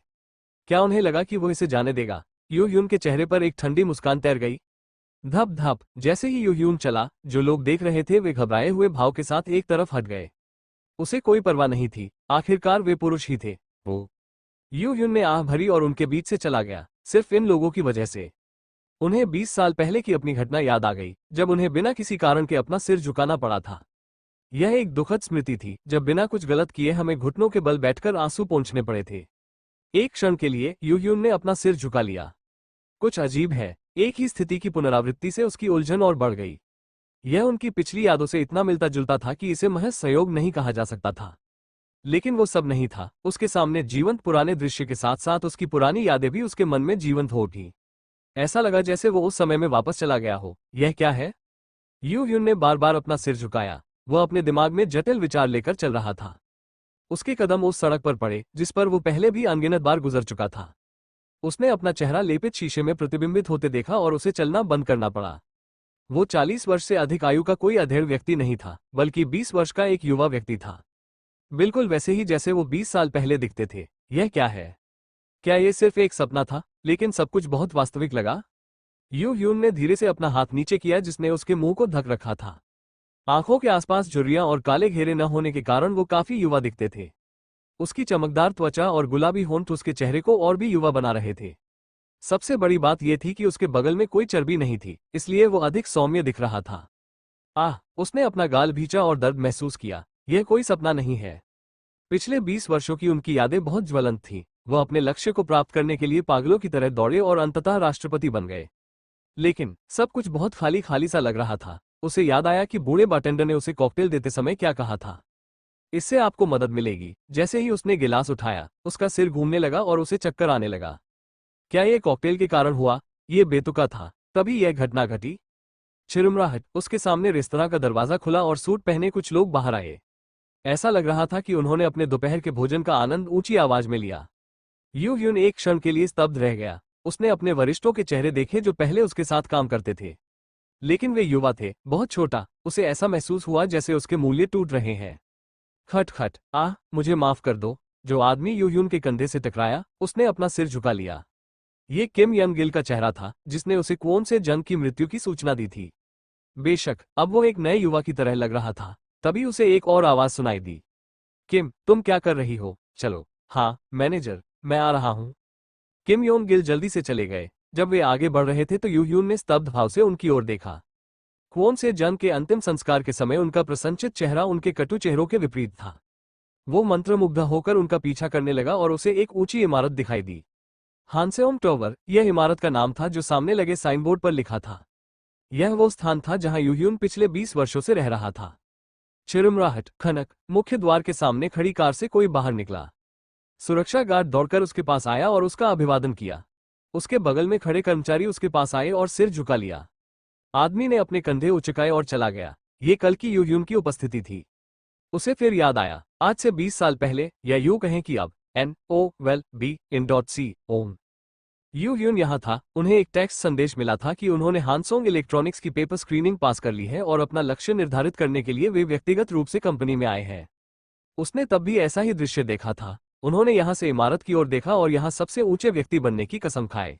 क्या उन्हें लगा कि वो इसे जाने देगा? यूह्यून के चेहरे पर एक ठंडी मुस्कान तैर गई। धप धप। जैसे ही यूह्यून चला, जो लोग देख रहे थे वे घबराए हुए भाव के साथ एक तरफ हट गए। उसे कोई परवाह नहीं थी, आखिरकार वे पुरुष ही थे। वो यूह्यून ने आह भरी और उनके बीच से चला गया, सिर्फ इन लोगों की वजह से। उन्हें 20 साल पहले की अपनी घटना याद आ गई, जब उन्हें बिना किसी कारण के अपना सिर झुकाना पड़ा था। यह एक दुखद स्मृति थी, जब बिना कुछ गलत किए हमें घुटनों के बल बैठकर आंसू पोंछने पड़े थे। एक क्षण के लिए यूह्यून ने अपना सिर झुका लिया। कुछ अजीब है, एक ही स्थिति की पुनरावृत्ति से उसकी उलझन और बढ़ गई। यह उनकी पिछली यादों से इतना मिलता जुलता था कि इसे महज संयोग नहीं कहा जा सकता था। लेकिन वो सब नहीं था। उसके सामने जीवंत पुराने दृश्य के साथ साथ उसकी पुरानी यादें भी उसके मन में जीवंत हो उठी। ऐसा लगा जैसे वो उस समय में वापस चला गया हो। यह क्या है? यूह्यून ने बार बार अपना सिर झुकाया। वह अपने दिमाग में जटिल विचार लेकर चल रहा था। उसके कदम उस सड़क पर पड़े जिस पर वो पहले भी अनगिनत बार गुजर चुका था। उसने अपना चेहरा लेपित शीशे में प्रतिबिंबित होते देखा और उसे चलना बंद करना पड़ा। वो 40 वर्ष से अधिक आयु का कोई अधेड़ व्यक्ति नहीं था, बल्कि 20 वर्ष का एक युवा व्यक्ति था। बिल्कुल वैसे ही जैसे वो 20 साल पहले दिखते थे। यह क्या है? क्या ये सिर्फ एक सपना था? लेकिन सब कुछ बहुत वास्तविक लगा। यूह्यून ने धीरे से अपना हाथ नीचे किया जिसने उसके मुंह को ढक रखा था। आंखों के आसपास झुर्रियां और काले घेरे न होने के कारण वो काफी युवा दिखते थे। उसकी चमकदार त्वचा और गुलाबी होंठ उसके चेहरे को और भी युवा बना रहे थे। सबसे बड़ी बात यह थी कि उसके बगल में कोई चर्बी नहीं थी, इसलिए वो अधिक सौम्य दिख रहा था। उसने अपना गाल भींचा और दर्द महसूस किया। यह कोई सपना नहीं है। पिछले 20 वर्षों की उनकी यादें बहुत ज्वलंत थीं। वह अपने लक्ष्य को प्राप्त करने के लिए पागलों की तरह दौड़े और अंततः राष्ट्रपति बन गए। लेकिन सब कुछ बहुत खाली खाली सा लग रहा था। उसे याद आया कि बूढ़े बारटेंडर ने उसे कॉकटेल देते समय क्या कहा था। इससे आपको मदद मिलेगी। जैसे ही उसने गिलास उठाया, उसका सिर घूमने लगा और उसे चक्कर आने लगा। क्या यह कॉकटेल के कारण हुआ? यह बेतुका था। तभी यह घटना घटी। चिरमराहट। उसके सामने रेस्तरां का दरवाजा खुला और सूट पहने कुछ लोग बाहर आए। ऐसा लग रहा था कि उन्होंने अपने दोपहर के भोजन का आनंद ऊंची आवाज में लिया। यूह्यून एक क्षण के लिए स्तब्ध रह गया। उसने अपने वरिष्ठों के चेहरे देखे जो पहले उसके साथ काम करते थे, लेकिन वे युवा थे, बहुत छोटा। उसे ऐसा महसूस हुआ जैसे उसके मूल्य टूट रहे हैं। खट खट। मुझे माफ कर दो। जो आदमी यूह्यून के कंधे से टकराया, उसने अपना सिर झुका लिया। ये किम यंग गिल का चेहरा था, जिसने उसे क्वोन से जंग की मृत्यु की सूचना दी थी। बेशक अब वो एक नए युवा की तरह लग रहा था। तभी उसे एक और आवाज सुनाई दी। किम, तुम क्या कर रही हो? चलो। हाँ मैनेजर, मैं आ रहा हूँ। किम योंग गिल जल्दी से चले गए। जब वे आगे बढ़ रहे थे तो यूह्यून ने स्तब्ध भाव से उनकी ओर देखा। क्वोन से जंग के अंतिम संस्कार के समय उनका प्रसन्नचित चेहरा उनके कटु चेहरों के विपरीत था। वो मंत्रमुग्ध होकर उनका पीछा करने लगा और उसे एक ऊंची इमारत दिखाई दी। हानसेओम टॉवर, यह इमारत का नाम था जो सामने लगे साइनबोर्ड पर लिखा था। यह वो स्थान था जहां यूह्यून पिछले 20 वर्षों से रह रहा था। चिरमराहट, खनक। मुख्य द्वार के सामने खड़ी कार से कोई बाहर निकला। सुरक्षा गार्ड दौड़कर उसके पास आया और उसका अभिवादन किया। उसके बगल में खड़े कर्मचारी उसके पास आए और सिर झुका लिया। आदमी ने अपने कंधे उचकाए और चला गया। ये कल की यूह्यून की उपस्थिति थी। उसे फिर याद आया, आज से 20 साल पहले, या यूं कहें कि अब, NOVEL BE IN.C ON। You Hyun यहाँ था। उन्हें एक टेक्स्ट संदेश मिला था कि उन्होंने हानसोंग इलेक्ट्रॉनिक्स की पेपर स्क्रीनिंग पास कर ली है और अपना लक्ष्य निर्धारित करने के लिए वे व्यक्तिगत रूप से कंपनी में आए हैं। उसने तब भी ऐसा ही दृश्य देखा था। उन्होंने यहाँ से इमारत की ओर देखा और यहाँ सबसे ऊंचे व्यक्ति बनने की कसम खाए।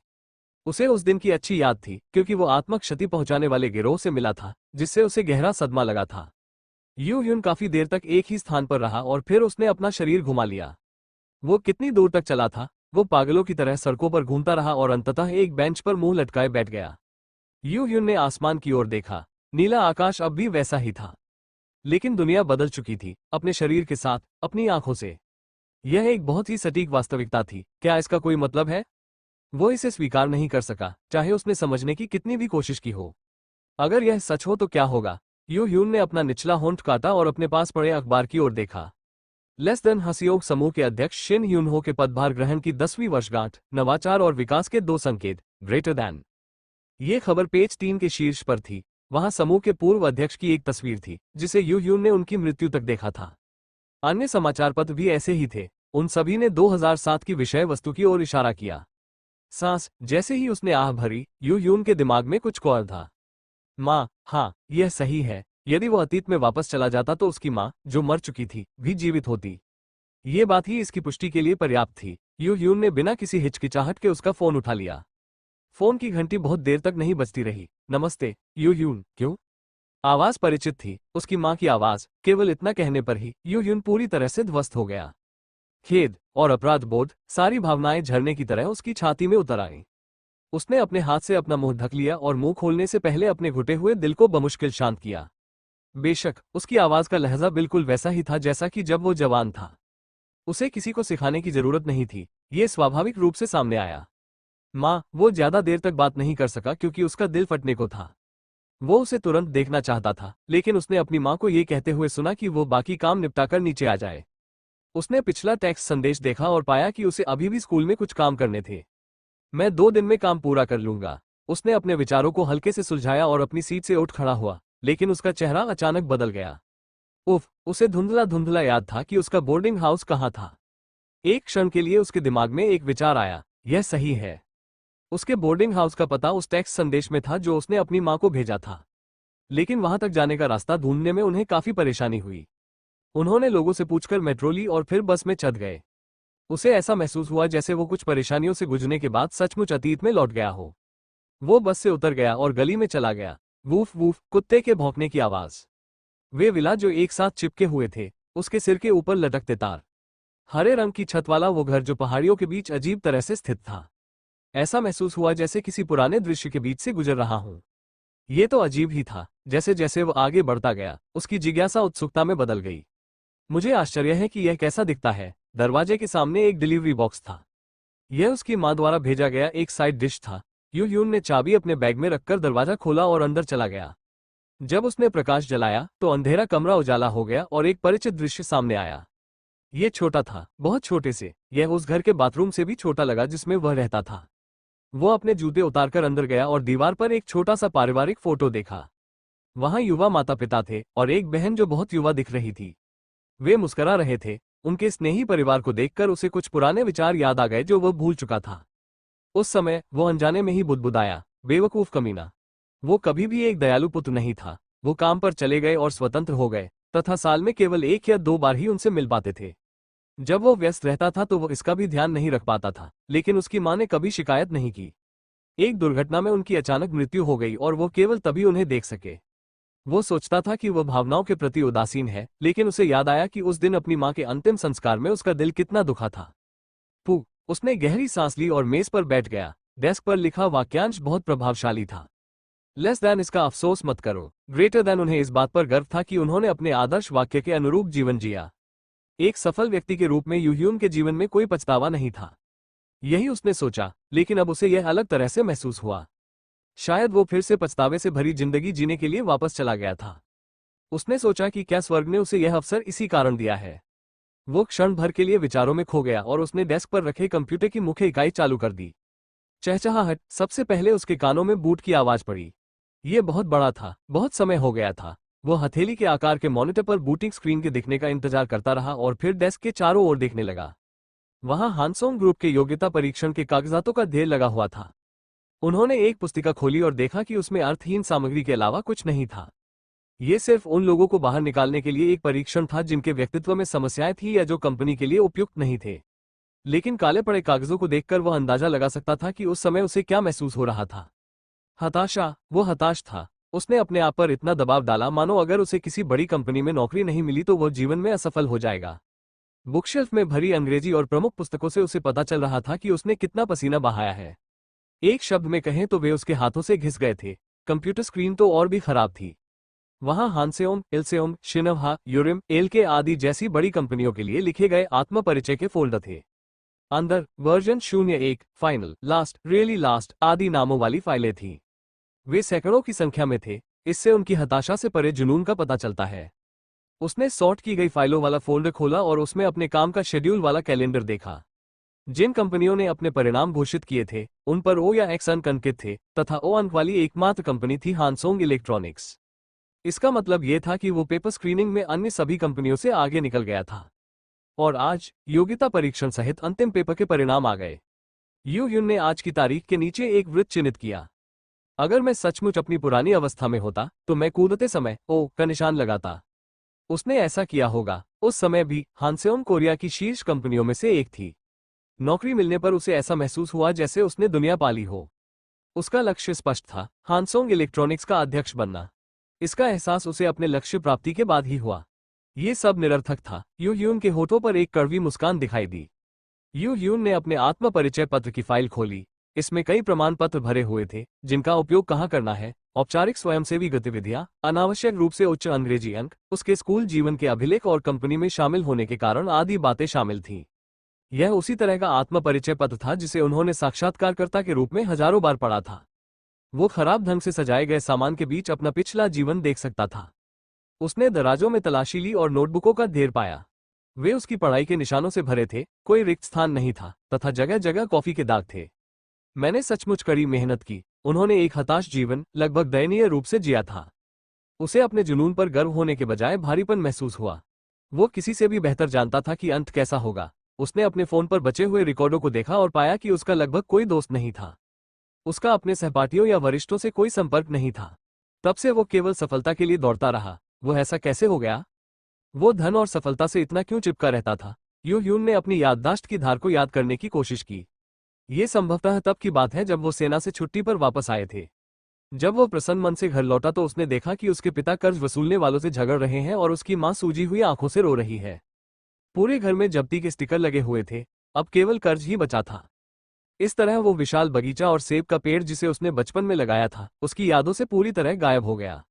उसे उस दिन की अच्छी याद थी, क्योंकि वो आत्मक क्षति पहुंचाने वाले गिरोह से मिला था, जिससे उसे गहरा सदमा लगा था। यू ह्यून काफी देर तक एक ही स्थान पर रहा और फिर उसने अपना शरीर घुमा लिया। वो कितनी दूर तक चला था? वो पागलों की तरह सड़कों पर घूमता रहा और अंततः एक बेंच पर मुंह लटकाए बैठ गया। यू ह्यून ने आसमान की ओर देखा। नीला आकाश अब भी वैसा ही था, लेकिन दुनिया बदल चुकी थी, अपने शरीर के साथ, अपनी आंखों से। यह एक बहुत ही सटीक वास्तविकता थी। क्या इसका कोई मतलब है? वो इसे स्वीकार नहीं कर सका, चाहे उसने समझने की कितनी भी कोशिश की हो। अगर यह सच हो तो क्या होगा? यू ह्यून ने अपना निचला होंठ काटा और अपने पास पड़े अखबार की ओर देखा। लेस देन हसियोग समूह के अध्यक्ष शिन ह्यूनहो के पदभार ग्रहण की 10वीं वर्षगांठ, नवाचार और विकास के 2 संकेत, ग्रेटर दैन। ये खबर पेज 3 के शीर्ष पर थी। वहां समूह के पूर्व अध्यक्ष की एक तस्वीर थी, जिसे यू ह्यून ने उनकी मृत्यु तक देखा था। अन्य समाचार पत्र भी ऐसे ही थे। उन सभी ने 2007 की विषय वस्तु की ओर इशारा किया। सांस जैसे ही उसने आह भरी, यू ह्यून के दिमाग में कुछ कौर था। माँ, हाँ, यह सही है। यदि वो अतीत में वापस चला जाता तो उसकी माँ, जो मर चुकी थी, भी जीवित होती। ये बात ही इसकी पुष्टि के लिए पर्याप्त थी। यू ह्यून ने बिना किसी हिचकिचाहट के उसका फोन उठा लिया। फोन की घंटी बहुत देर तक नहीं बजती रही। नमस्ते, यू ह्यून। क्यों? आवाज परिचित थी, उसकी माँ की आवाज। केवल इतना कहने पर ही यू ह्यून पूरी तरह से ध्वस्त हो गया। खेद और अपराध बोध, सारी भावनाएं झरने की तरह उसकी छाती में उतर आईं। उसने अपने हाथ से अपना मुंह ढक लिया और मुंह खोलने से पहले अपने घुटे हुए दिल को बमुश्किल शांत किया। बेशक, उसकी आवाज का लहजा बिल्कुल वैसा ही था जैसा कि जब वो जवान था। उसे किसी को सिखाने की जरूरत नहीं थी, ये स्वाभाविक रूप से सामने आया। माँ, वो ज्यादा देर तक बात नहीं कर सका क्योंकि उसका दिल फटने को था। वो उसे तुरंत देखना चाहता था, लेकिन उसने अपनी माँ को ये कहते हुए सुना कि वो बाकी काम निपटाकर नीचे आ जाए। उसने पिछला टेक्स्ट संदेश देखा और पाया कि उसे अभी भी स्कूल में कुछ काम करने थे। मैं 2 दिन में काम पूरा कर लूंगा। उसने अपने विचारों को हल्के से सुलझाया और अपनी सीट से उठ खड़ा हुआ, लेकिन उसका चेहरा अचानक बदल गया। उफ, उसे धुंधला धुंधला याद था कि उसका बोर्डिंग हाउस कहाँ था। एक क्षण के लिए उसके दिमाग में एक विचार आया, यह सही है। उसके बोर्डिंग हाउस का पता उस टेक्स्ट संदेश में था जो उसने अपनी माँ को भेजा था। लेकिन वहां तक जाने का रास्ता ढूंढने में उन्हें काफी परेशानी हुई। उन्होंने लोगों से पूछकर मेट्रो ली और फिर बस में चढ़ गए। उसे ऐसा महसूस हुआ जैसे वो कुछ परेशानियों से गुजरने के बाद सचमुच अतीत में लौट गया हो। वो बस से उतर गया और गली में चला गया। वूफ वूफ, कुत्ते के भौंकने की आवाज। वे विला जो एक साथ चिपके हुए थे, उसके सिर के ऊपर लटकते तार। हरे रंग की छत वाला वो घर जो पहाड़ियों के बीच अजीब तरह से स्थित था। ऐसा महसूस हुआ जैसे किसी पुराने दृश्य के बीच से गुजर रहा हूं। ये तो अजीब ही था। जैसे जैसे वो आगे बढ़ता गया, उसकी जिज्ञासा उत्सुकता में बदल गई। मुझे आश्चर्य है कि यह कैसा दिखता है। दरवाजे के सामने एक डिलीवरी बॉक्स था। यह उसकी मां द्वारा भेजा गया एक साइड डिश था। यू ह्यून ने चाबी अपने बैग में रखकर दरवाजा खोला और अंदर चला गया। जब उसने प्रकाश जलाया तो अंधेरा कमरा उजाला हो गया और एक परिचित दृश्य सामने आया। ये छोटा था, बहुत छोटे से। यह उस घर के बाथरूम से भी छोटा लगा जिसमें वह रहता था। वो अपने जूते उतारकर अंदर गया और दीवार पर एक छोटा सा पारिवारिक फोटो देखा। वहां युवा माता पिता थे और एक बहन जो बहुत युवा दिख रही थी। वे मुस्करा रहे थे। उनके स्नेही परिवार को देखकर उसे कुछ पुराने विचार याद आ गए जो वह भूल चुका था। उस समय वो अनजाने में ही बुदबुदाया, बेवकूफ कमीना। वो कभी भी एक दयालु पुत्र नहीं था। वो काम पर चले गए और स्वतंत्र हो गए, तथा साल में केवल 1 या 2 बार ही उनसे मिल पाते थे। जब वो व्यस्त रहता था तो वो इसका भी ध्यान नहीं रख पाता था, लेकिन उसकी मां ने कभी शिकायत नहीं की। एक दुर्घटना में उनकी अचानक मृत्यु हो गई और वो केवल तभी उन्हें देख सके। वो सोचता था कि वह भावनाओं के प्रति उदासीन है, लेकिन उसे याद आया कि उस दिन अपनी मां के अंतिम संस्कार में उसका दिल कितना दुखा था। पू, उसने गहरी सांस ली और मेज पर बैठ गया। डेस्क पर लिखा वाक्यांश बहुत प्रभावशाली था। लेस दैन इसका अफसोस मत करो, ग्रेटर दैन उन्हें इस बात पर गर्व था कि उन्होंने अपने आदर्श वाक्य के अनुरूप जीवन जिया। एक सफल व्यक्ति के रूप में यू ह्यून के जीवन में कोई पछतावा नहीं था। यही उसने सोचा, लेकिन अब उसे यह अलग तरह से महसूस हुआ। शायद वो फिर से पछतावे से भरी जिंदगी जीने के लिए वापस चला गया था। उसने सोचा कि क्या स्वर्ग ने उसे यह अवसर इसी कारण दिया है। वो क्षण भर के लिए विचारों में खो गया और उसने डेस्क पर रखे कंप्यूटर की मुख्य इकाई चालू कर दी। चहचहाहट, सबसे पहले उसके कानों में बूट की आवाज पड़ी। ये बहुत बड़ा था, बहुत समय हो गया था। वो हथेली के आकार के मॉनिटर पर बूटिंग स्क्रीन के दिखने का इंतजार करता रहा और फिर डेस्क के चारों ओर देखने लगा। वहां हानसोंग ग्रुप के योग्यता परीक्षण के कागजातों का ढेर लगा हुआ था। उन्होंने एक पुस्तिका खोली और देखा कि उसमें अर्थहीन सामग्री के अलावा कुछ नहीं था। ये सिर्फ उन लोगों को बाहर निकालने के लिए एक परीक्षण था जिनके व्यक्तित्व में समस्याएं थी या जो कंपनी के लिए उपयुक्त नहीं थे। लेकिन काले पड़े कागजों को देखकर वह अंदाजा लगा सकता था कि उस समय उसे क्या महसूस हो रहा था। हताशा। वो हताश था। उसने अपने आप पर इतना दबाव डाला मानो अगर उसे किसी बड़ी कंपनी में नौकरी नहीं मिली तो वह जीवन में असफल हो जाएगा। बुकशेल्फ में भरी अंग्रेजी और प्रमुख पुस्तकों से उसे पता चल रहा था कि उसने कितना पसीना बहाया है। एक शब्द में कहें तो वे उसके हाथों से घिस गए थे। कंप्यूटर स्क्रीन तो और भी खराब थी। वहां हानसेओम, इल्सेओम, शिनव्हा, यूरिम, एलके आदि जैसी बड़ी कंपनियों के लिए लिखे गए आत्म परिचय के फोल्डर थे। अंदर version 01, final, last, really last आदि नामों वाली फाइलें थीं। वे सैकड़ों की संख्या में थे। इससे उनकी हताशा से परे जुनून का पता चलता है। उसने सॉर्ट की गई फाइलों वाला फोल्डर खोला और उसमें अपने काम का शेड्यूल वाला कैलेंडर देखा। जिन कंपनियों ने अपने परिणाम घोषित किए थे उन पर ओ या एक्स अंक अंकित थे तथा ओ अंक वाली एकमात्र कंपनी थी हानसोंग इलेक्ट्रॉनिक्स। इसका मतलब यह था कि वो पेपर स्क्रीनिंग में अन्य सभी कंपनियों से आगे निकल गया था। और आज योग्यता परीक्षण सहित अंतिम पेपर के परिणाम आ गए। यू यून ने आज की तारीख के नीचे एक वृत्त चिन्हित किया। अगर मैं सचमुच अपनी पुरानी अवस्था में होता तो मैं कूदते समय ओ का निशान लगाता। उसने ऐसा किया होगा। उस समय भी हानसेओम कोरिया की शीर्ष कंपनियों में से एक थी। नौकरी मिलने पर उसे ऐसा महसूस हुआ जैसे उसने दुनिया पाली हो। उसका लक्ष्य स्पष्ट था, हानसोंग इलेक्ट्रॉनिक्स का अध्यक्ष बनना। इसका एहसास उसे अपने लक्ष्य प्राप्ति के बाद ही हुआ। ये सब निरर्थक था। यू यून के होठों पर एक कड़वी मुस्कान दिखाई दी। यू यून ने अपने आत्म परिचय पत्र की फाइल खोली। इसमें कई प्रमाण पत्र भरे हुए थे जिनका उपयोग कहाँ करना है, औपचारिक स्वयंसेवी गतिविधियां, अनावश्यक रूप से उच्च अंग्रेजी अंक, उसके स्कूल जीवन के अभिलेख और कंपनी में शामिल होने के कारण आदि बातें शामिल थीं। यह उसी तरह का आत्म परिचय पत्र था जिसे उन्होंने साक्षात्कारकर्ता के रूप में हजारों बार पढ़ा था। वो खराब ढंग से सजाए गए सामान के बीच अपना पिछला जीवन देख सकता था। उसने दराजों में तलाशी ली और नोटबुकों का ढेर पाया। वे उसकी पढ़ाई के निशानों से भरे थे, कोई रिक्त स्थान नहीं था तथा जगह जगह कॉफी के दाग थे। मैंने सचमुच कड़ी मेहनत की। उन्होंने एक हताश जीवन, लगभग दयनीय रूप से जिया था। उसे अपने जुनून पर गर्व होने के बजाय भारीपन महसूस हुआ। वो किसी से भी बेहतर जानता था कि अंत कैसा होगा। उसने अपने फोन पर बचे हुए रिकॉर्डों को देखा और पाया कि उसका लगभग कोई दोस्त नहीं था। उसका अपने सहपाठियों या वरिष्ठों से कोई संपर्क नहीं था। तब से वो केवल सफलता के लिए दौड़ता रहा। वो ऐसा कैसे हो गया? वो धन और सफलता से इतना क्यों चिपका रहता था? यू यून ने अपनी याददाश्त की धार को याद करने की कोशिश की। ये संभवतः तब की बात है जब वो सेना से छुट्टी पर वापस आए थे। जब वो प्रसन्न मन से घर लौटा तो उसने देखा कि उसके पिता कर्ज वसूलने वालों से झगड़ रहे हैं और उसकी मां सूजी हुई आंखों से रो रही है। पूरे घर में जब्ती के स्टिकर लगे हुए थे। अब केवल कर्ज ही बचा था। इस तरह वो विशाल बगीचा और सेब का पेड़ जिसे उसने बचपन में लगाया था उसकी यादों से पूरी तरह गायब हो गया।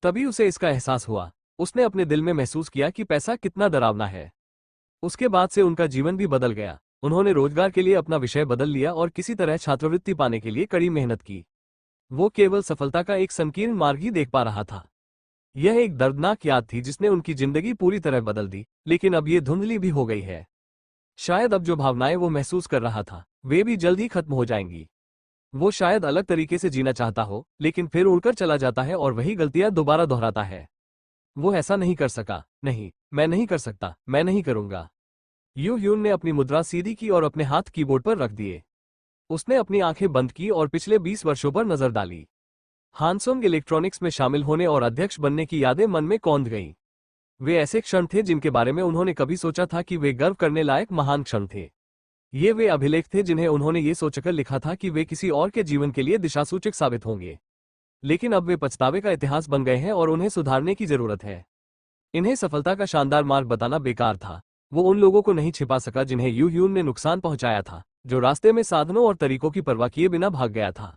तभी उसे इसका एहसास हुआ। उसने अपने दिल में महसूस किया कि पैसा कितना डरावना है। उसके बाद से उनका जीवन भी बदल गया। उन्होंने रोजगार के लिए अपना विषय बदल लिया और किसी तरह छात्रवृत्ति पाने के लिए कड़ी मेहनत की। वो केवल सफलता का एक संकीर्ण मार्ग ही देख पा रहा था। यह एक दर्दनाक याद थी जिसने उनकी जिंदगी पूरी तरह बदल दी, लेकिन अब ये धुंधली भी हो गई है। शायद अब जो भावनाएं वो महसूस कर रहा था वे भी जल्द ही खत्म हो जाएंगी। वो शायद अलग तरीके से जीना चाहता हो, लेकिन फिर उड़कर चला जाता है और वही गलतियां दोबारा दोहराता है। वो ऐसा नहीं कर सका। नहीं, मैं नहीं कर सकता, मैं नहीं करूंगा। यू यून ने अपनी मुद्रा सीधी की और अपने हाथ कीबोर्ड पर रख दिए। उसने अपनी आंखें बंद की और पिछले 20 वर्षों पर नजर डाली। हानसोंग इलेक्ट्रॉनिक्स में शामिल होने और अध्यक्ष बनने की यादें मन में कौंध गईं। वे ऐसे क्षण थे जिनके बारे में उन्होंने कभी सोचा था कि वे गर्व करने लायक महान क्षण थे। ये वे अभिलेख थे जिन्हें उन्होंने ये सोचकर लिखा था कि वे किसी और के जीवन के लिए दिशासूचक साबित होंगे। लेकिन अब वे पछतावे का इतिहास बन गए हैं और उन्हें सुधारने की जरूरत है। इन्हें सफलता का शानदार मार्ग बताना बेकार था। वो उन लोगों को नहीं छिपा सका जिन्हें यू यून ने नुकसान पहुंचाया था, जो रास्ते में साधनों और तरीकों की परवाह किए बिना भाग गया था।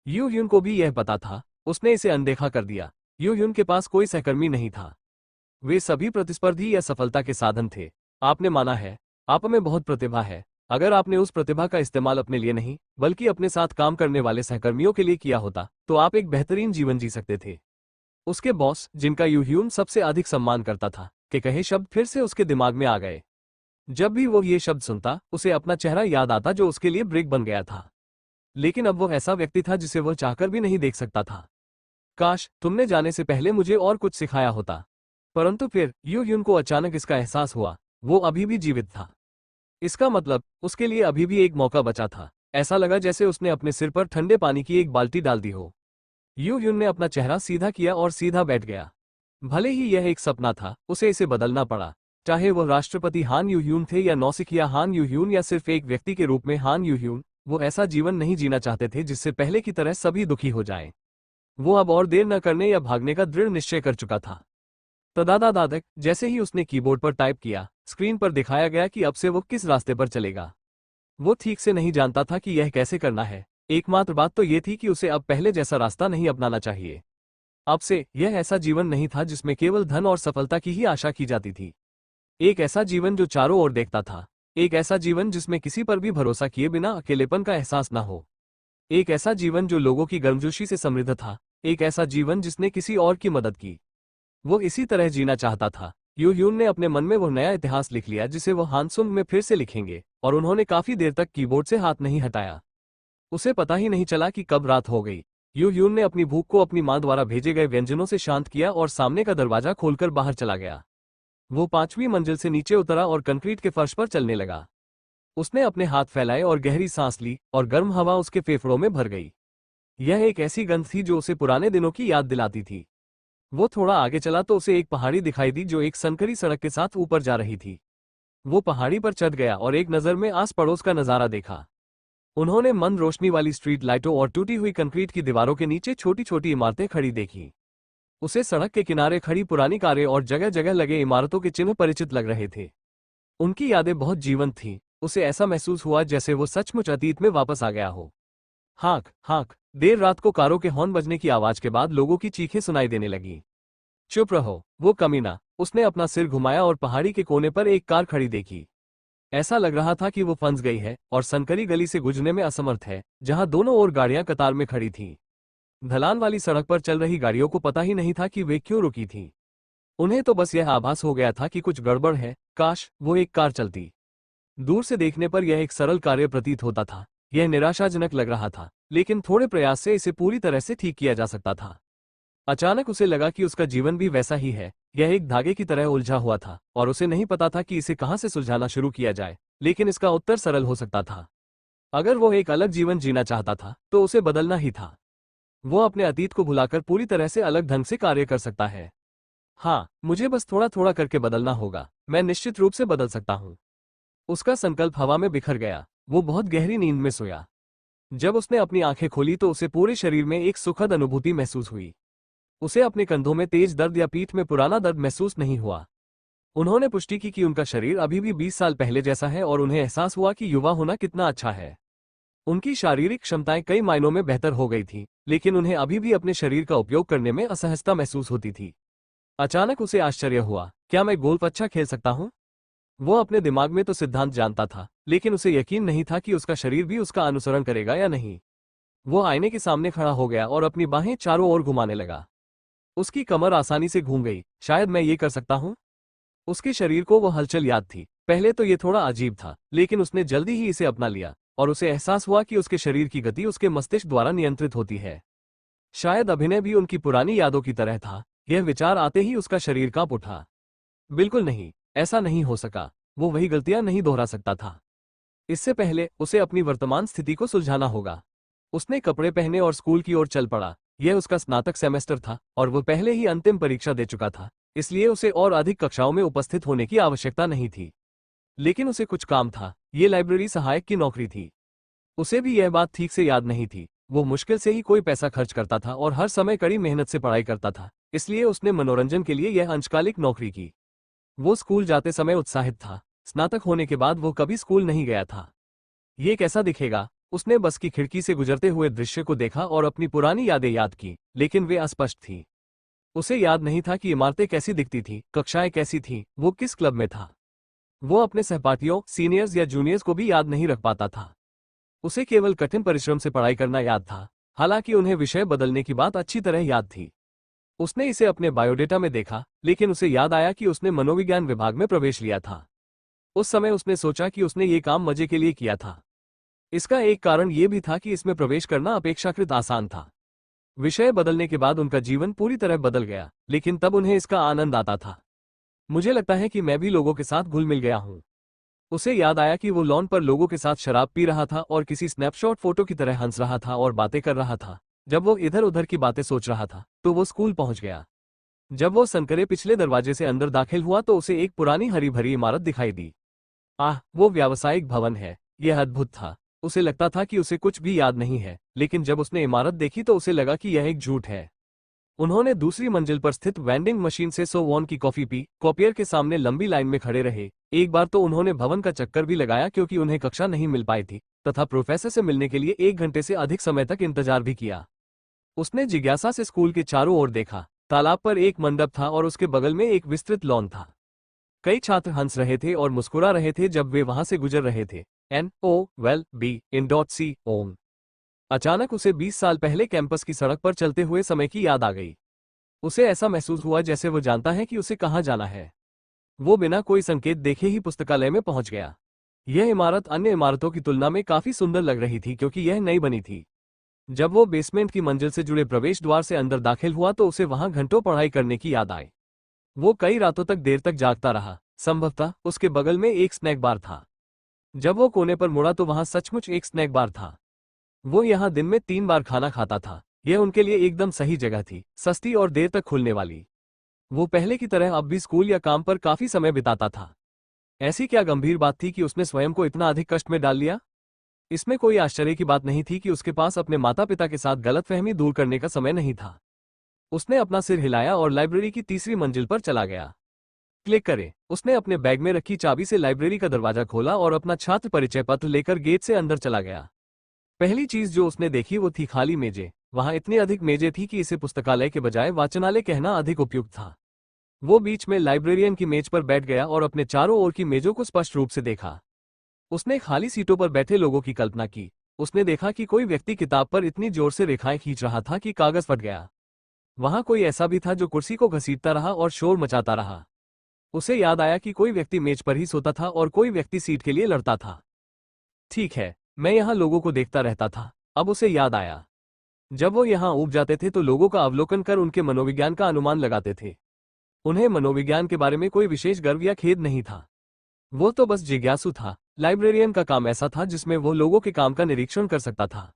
यू यून को भी यह पता था। उसने इसे अनदेखा कर दिया। यू यून के पास कोई सहकर्मी नहीं था। वे सभी प्रतिस्पर्धी या सफलता के साधन थे। आपने माना है, आप में बहुत प्रतिभा है। अगर आपने उस प्रतिभा का इस्तेमाल अपने लिए नहीं बल्कि अपने साथ काम करने वाले सहकर्मियों के लिए किया होता तो आप एक बेहतरीन जीवन जी सकते थे। उसके बॉस, जिनका यू यून सबसे अधिक सम्मान करता था, के कहे शब्द फिर से उसके दिमाग में आ गए। जब भी वो ये शब्द सुनता उसे अपना चेहरा याद आता जो उसके लिए ब्रेक बन गया था। लेकिन अब वो ऐसा व्यक्ति था जिसे वह चाहकर भी नहीं देख सकता था। काश तुमने जाने से पहले मुझे और कुछ सिखाया होता। परंतु फिर यू यून को अचानक इसका एहसास हुआ, वो अभी भी जीवित था। इसका मतलब उसके लिए अभी भी एक मौका बचा था। ऐसा लगा जैसे उसने अपने सिर पर ठंडे पानी की एक बाल्टी डाल दी हो। यू यून ने अपना चेहरा सीधा किया और सीधा बैठ गया। भले ही यह एक सपना था, उसे इसे बदलना पड़ा। चाहे वह राष्ट्रपति हान यू यून थे या नौसिखिया हान यू यून या सिर्फ एक व्यक्ति के रूप में हान यू यून, वो ऐसा जीवन नहीं जीना चाहते थे जिससे पहले की तरह सभी दुखी हो जाएं। वो अब और देर न करने या भागने का दृढ़ निश्चय कर चुका था। तदादादादक जैसे ही उसने कीबोर्ड पर टाइप किया, स्क्रीन पर दिखाया गया कि अब से वो किस रास्ते पर चलेगा। वो ठीक से नहीं जानता था कि यह कैसे करना है। एकमात्र बात तो ये थी कि उसे अब पहले जैसा रास्ता नहीं अपनाना चाहिए। अब से यह ऐसा जीवन नहीं था जिसमें केवल धन और सफलता की ही आशा की जाती थी। एक ऐसा जीवन जो चारों ओर देखता था। एक ऐसा जीवन जिसमें किसी पर भी भरोसा किए बिना अकेलेपन का एहसास न हो। एक ऐसा जीवन जो लोगों की गर्मजोशी से समृद्ध था। एक ऐसा जीवन जिसने किसी और की मदद की। वो इसी तरह जीना चाहता था। यू यून ने अपने मन में वो नया इतिहास लिख लिया जिसे वो हानसुंग में फिर से लिखेंगे, और उन्होंने काफी देर तक कीबोर्ड से हाथ नहीं हटाया। उसे पता ही नहीं चला कि कब रात हो गई। यू यून ने अपनी भूख को अपनी मां द्वारा भेजे गए व्यंजनों से शांत किया और सामने का दरवाजा खोलकर बाहर चला गया। वो 5वीं मंजिल से नीचे उतरा और कंक्रीट के फर्श पर चलने लगा। उसने अपने हाथ फैलाए और गहरी सांस ली, और गर्म हवा उसके फेफड़ों में भर गई। यह एक ऐसी गंध थी जो उसे पुराने दिनों की याद दिलाती थी। वो थोड़ा आगे चला तो उसे एक पहाड़ी दिखाई दी जो एक संकरी सड़क के साथ ऊपर जा रही थी। वो पहाड़ी पर चढ़ गया और एक नज़र में आस पड़ोस का नज़ारा देखा। उन्होंने मंद रोशनी वाली स्ट्रीट लाइटों और टूटी हुई कंक्रीट की दीवारों के नीचे छोटी छोटी इमारतें खड़ी देखी। उसे सड़क के किनारे खड़ी पुरानी कारें और जगह जगह लगे इमारतों के चिन्ह परिचित लग रहे थे। उनकी यादें बहुत जीवंत थीं। उसे ऐसा महसूस हुआ जैसे वो सचमुच अतीत में वापस आ गया हो। हाँक हाँक। देर रात को कारों के हॉर्न बजने की आवाज के बाद लोगों की चीखें सुनाई देने लगी। चुप रहो, वो कमीना। उसने अपना सिर घुमाया और पहाड़ी के कोने पर एक कार खड़ी देखी। ऐसा लग रहा था कि वो फंस गई है और संकरी गली से गुजरने में असमर्थ है, जहां दोनों ओर गाड़ियां कतार में खड़ी थीं। ढलान वाली सड़क पर चल रही गाड़ियों को पता ही नहीं था कि वे क्यों रुकी थीं। उन्हें तो बस यह आभास हो गया था कि कुछ गड़बड़ है। काश वो एक कार चलती। दूर से देखने पर यह एक सरल कार्य प्रतीत होता था। यह निराशाजनक लग रहा था, लेकिन थोड़े प्रयास से इसे पूरी तरह से ठीक किया जा सकता था। अचानक उसे लगा कि उसका जीवन भी वैसा ही है। यह एक धागे की तरह उलझा हुआ था और उसे नहीं पता था कि इसे कहां से सुलझाना शुरू किया जाए, लेकिन इसका उत्तर सरल हो सकता था। अगर वो एक अलग जीवन जीना चाहता था तो उसे बदलना ही था। वो अपने अतीत को भुलाकर पूरी तरह से अलग ढंग से कार्य कर सकता है। हाँ, मुझे बस थोड़ा थोड़ा करके बदलना होगा। मैं निश्चित रूप से बदल सकता हूँ। उसका संकल्प हवा में बिखर गया। वो बहुत गहरी नींद में सोया। जब उसने अपनी आंखें खोली तो उसे पूरे शरीर में एक सुखद अनुभूति महसूस हुई। उसे अपने कंधों में तेज दर्द या पीठ में पुराना दर्द महसूस नहीं हुआ। उन्होंने पुष्टि की कि उनका शरीर अभी भी 20 साल पहले जैसा है और उन्हें एहसास हुआ कि युवा होना कितना अच्छा है। उनकी शारीरिक क्षमताएं कई मायनों में बेहतर हो गई थीं, लेकिन उन्हें अभी भी अपने शरीर का उपयोग करने में असहजता महसूस होती थी। अचानक उसे आश्चर्य हुआ, क्या मैं गोल्फ अच्छा खेल सकता हूँ? वो अपने दिमाग में तो सिद्धांत जानता था, लेकिन उसे यकीन नहीं था कि उसका शरीर भी उसका अनुसरण करेगा या नहीं। वो आईने के सामने खड़ा हो गया और अपनी बाहें चारों ओर घुमाने लगा। उसकी कमर आसानी से घूम गई। शायद मैं ये कर सकता हूँ। उसके शरीर को वो हलचल याद थी। पहले तो ये थोड़ा अजीब था, लेकिन उसने जल्दी ही इसे अपना लिया और उसे एहसास हुआ कि उसके शरीर की गति उसके मस्तिष्क द्वारा नियंत्रित होती है। शायद अभिनय भी उनकी पुरानी यादों की तरह था। यह विचार आते ही उसका शरीर कांप उठा। बिल्कुल नहीं, ऐसा नहीं हो सका। वो वही गलतियां नहीं दोहरा सकता था। इससे पहले उसे अपनी वर्तमान स्थिति को सुलझाना होगा। उसने कपड़े पहने और स्कूल की ओर चल पड़ा। यह उसका स्नातक सेमेस्टर था और वो पहले ही अंतिम परीक्षा दे चुका था, इसलिए उसे और अधिक कक्षाओं में उपस्थित होने की आवश्यकता नहीं थी। लेकिन उसे कुछ काम था। ये लाइब्रेरी सहायक की नौकरी थी। उसे भी यह बात ठीक से याद नहीं थी। वो मुश्किल से ही कोई पैसा खर्च करता था और हर समय कड़ी मेहनत से पढ़ाई करता था, इसलिए उसने मनोरंजन के लिए यह अंशकालिक नौकरी की। वो स्कूल जाते समय उत्साहित था। स्नातक होने के बाद वो कभी स्कूल नहीं गया था। ये कैसा दिखेगा? उसने बस की खिड़की से गुजरते हुए दृश्य को देखा और अपनी पुरानी यादें याद की, लेकिन वे अस्पष्ट थीं। उसे याद नहीं था कि इमारतें कैसी दिखती थीं, कक्षाएं कैसी थीं, वो किस क्लब में था। वो अपने सहपाठियों, सीनियर्स या जूनियर्स को भी याद नहीं रख पाता था। उसे केवल कठिन परिश्रम से पढ़ाई करना याद था, हालांकि उन्हें विषय बदलने की बात अच्छी तरह याद थी। उसने इसे अपने बायोडेटा में देखा, लेकिन उसे याद आया कि उसने मनोविज्ञान विभाग में प्रवेश लिया था। उस समय उसने सोचा कि उसने ये काम मजे के लिए किया था। इसका एक कारण ये भी था कि इसमें प्रवेश करना अपेक्षाकृत आसान था। विषय बदलने के बाद उनका जीवन पूरी तरह बदल गया, लेकिन तब उन्हें इसका आनंद आता था। मुझे लगता है कि मैं भी लोगों के साथ घुल मिल गया हूँ। उसे याद आया कि वो लॉन पर लोगों के साथ शराब पी रहा था और किसी स्नैपशॉट फोटो की तरह हंस रहा था और बातें कर रहा था। जब वो इधर उधर की बातें सोच रहा था तो वो स्कूल पहुंच गया। जब वो सनकरे पिछले दरवाजे से अंदर दाखिल हुआ तो उसे एक पुरानी हरी भरी इमारत दिखाई दी। वो व्यावसायिक भवन है। यह अद्भुत था। उसे लगता था कि उसे कुछ भी याद नहीं है, लेकिन जब उसने इमारत देखी तो उसे लगा कि यह एक झूठ है। उन्होंने दूसरी मंजिल पर स्थित वेंडिंग मशीन से 100 वॉन की कॉफी पी, कॉपियर के सामने लंबी लाइन में खड़े रहे। एक बार तो उन्होंने भवन का चक्कर भी लगाया क्योंकि उन्हें कक्षा नहीं मिल पाई थी, तथा प्रोफेसर से मिलने के लिए 1 घंटे से अधिक समय तक इंतजार भी किया। उसने जिज्ञासा से स्कूल के चारों ओर देखा। तालाब पर एक मंडप था और उसके बगल में एक विस्तृत लॉन था। कई छात्र हंस रहे थे और मुस्कुरा रहे थे जब वे वहां से गुजर रहे थे। NOWELL-BE ओम। अचानक उसे 20 साल पहले कैंपस की सड़क पर चलते हुए समय की याद आ गई। उसे ऐसा महसूस हुआ जैसे वो जानता है कि उसे कहाँ जाना है। वो बिना कोई संकेत देखे ही पुस्तकालय में पहुंच गया। यह इमारत अन्य इमारतों की तुलना में काफी सुंदर लग रही थी क्योंकि यह नई बनी थी। जब वो बेसमेंट की मंजिल से जुड़े प्रवेश द्वार से अंदर दाखिल हुआ तो उसे वहां घंटों पढ़ाई करने की याद आई। वो कई रातों तक देर तक जागता रहा। संभवतः उसके बगल में एक स्नैक बार था। जब वो कोने पर मुड़ा तो वहां सचमुच एक स्नैक बार था। वो यहाँ दिन में 3 बार खाना खाता था। यह उनके लिए एकदम सही जगह थी, सस्ती और देर तक खुलने वाली। वो पहले की तरह अब भी स्कूल या काम पर काफी समय बिताता था। ऐसी क्या गंभीर बात थी कि उसने स्वयं को इतना अधिक कष्ट में डाल लिया? इसमें कोई आश्चर्य की बात नहीं थी कि उसके पास अपने माता पिता के साथ गलतफहमी दूर करने का समय नहीं था। उसने अपना सिर हिलाया और लाइब्रेरी की तीसरी मंजिल पर चला गया। क्लिक करें। उसने अपने बैग में रखी चाबी से लाइब्रेरी का दरवाजा खोला और अपना छात्र परिचय पत्र लेकर गेट से अंदर चला गया। पहली चीज जो उसने देखी वो थी खाली मेजें। वहां इतनी अधिक मेजें थी कि इसे पुस्तकालय के बजाय वाचनालय कहना अधिक उपयुक्त था। वो बीच में लाइब्रेरियन की मेज पर बैठ गया और अपने चारों ओर की मेजों को स्पष्ट रूप से देखा। उसने खाली सीटों पर बैठे लोगों की कल्पना की। उसने देखा कि कोई व्यक्ति किताब पर इतनी जोर से रेखाएं खींच रहा था कि कागज फट गया। वहां कोई ऐसा भी था जो कुर्सी को घसीटता रहा और शोर मचाता रहा। उसे याद आया कि कोई व्यक्ति मेज पर ही सोता था और कोई व्यक्ति सीट के लिए लड़ता था। ठीक है, मैं यहाँ लोगों को देखता रहता था। अब उसे याद आया, जब वो यहाँ ऊब जाते थे तो लोगों का अवलोकन कर उनके मनोविज्ञान का अनुमान लगाते थे। उन्हें मनोविज्ञान के बारे में कोई विशेष गर्व या खेद नहीं था। वो तो बस जिज्ञासु था। लाइब्रेरियन का काम ऐसा था जिसमें वो लोगों के काम का निरीक्षण कर सकता था।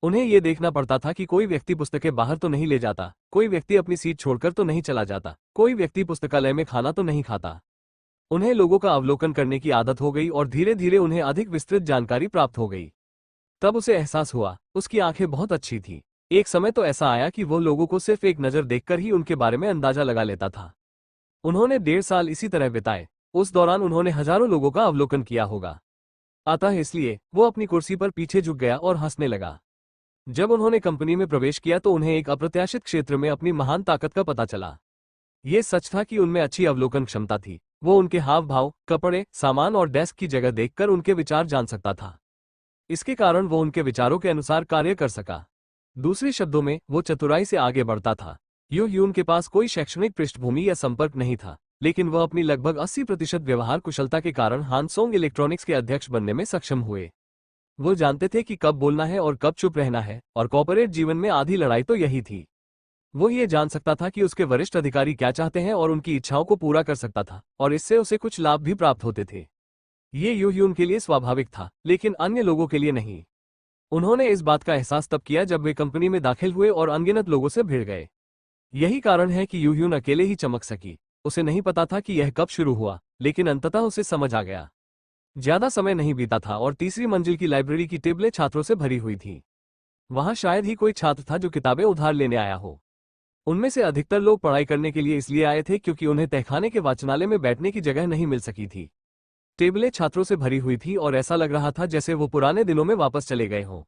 उन्हें ये देखना पड़ता था कि कोई व्यक्ति पुस्तकें बाहर तो नहीं ले जाता, कोई व्यक्ति अपनी सीट छोड़कर तो नहीं चला जाता, कोई व्यक्ति पुस्तकालय में खाना तो नहीं खाता। उन्हें लोगों का अवलोकन करने की आदत हो गई और धीरे धीरे उन्हें अधिक विस्तृत जानकारी प्राप्त हो गई। तब उसे एहसास हुआ, उसकी आंखें बहुत अच्छी थीं। एक समय तो ऐसा आया कि वो लोगों को सिर्फ एक नज़र देखकर ही उनके बारे में अंदाजा लगा लेता था। उन्होंने 1.5 साल इसी तरह बिताए। उस दौरान उन्होंने हजारों लोगों का अवलोकन किया होगा। अतः इसलिए वो अपनी कुर्सी पर पीछे झुक गया और हंसने लगा। जब उन्होंने कंपनी में प्रवेश किया तो उन्हें एक अप्रत्याशित क्षेत्र में अपनी महान ताकत का पता चला। ये सच था कि उनमें अच्छी अवलोकन क्षमता थी। वो उनके हाव भाव, कपड़े, सामान और डेस्क की जगह देखकर उनके विचार जान सकता था। इसके कारण वो उनके विचारों के अनुसार कार्य कर सका। दूसरे शब्दों में, वो चतुराई से आगे बढ़ता था। यून के पास कोई शैक्षणिक पृष्ठभूमि या संपर्क नहीं था, लेकिन वह अपनी लगभग 80% व्यवहार कुशलता के कारण हानसोंग इलेक्ट्रॉनिक्स के अध्यक्ष बनने में सक्षम हुए। वो जानते थे कि कब बोलना है और कब चुप रहना है, और कॉर्पोरेट जीवन में आधी लड़ाई तो यही थी। वो ये जान सकता था कि उसके वरिष्ठ अधिकारी क्या चाहते हैं और उनकी इच्छाओं को पूरा कर सकता था, और इससे उसे कुछ लाभ भी प्राप्त होते थे। ये यून के लिए स्वाभाविक था, लेकिन अन्य लोगों के लिए नहीं। उन्होंने इस बात का एहसास तब किया जब वे कंपनी में दाखिल हुए और अनगिनत लोगों से भिड़ गए। यही कारण है कि यून अकेले ही चमक सकी। उसे नहीं पता था कि यह कब शुरू हुआ, लेकिन अंततः उसे समझ आ गया। ज्यादा समय नहीं बीता था और तीसरी मंजिल की लाइब्रेरी की टेबलें छात्रों से भरी हुई थीं। वहां शायद ही कोई छात्र था जो किताबें उधार लेने आया हो। उनमें से अधिकतर लोग पढ़ाई करने के लिए इसलिए आए थे क्योंकि उन्हें तहखाने के वाचनालय में बैठने की जगह नहीं मिल सकी थी। टेबलें छात्रों से भरी हुई थी और ऐसा लग रहा था जैसे वो पुराने दिनों में वापस चले गए हों।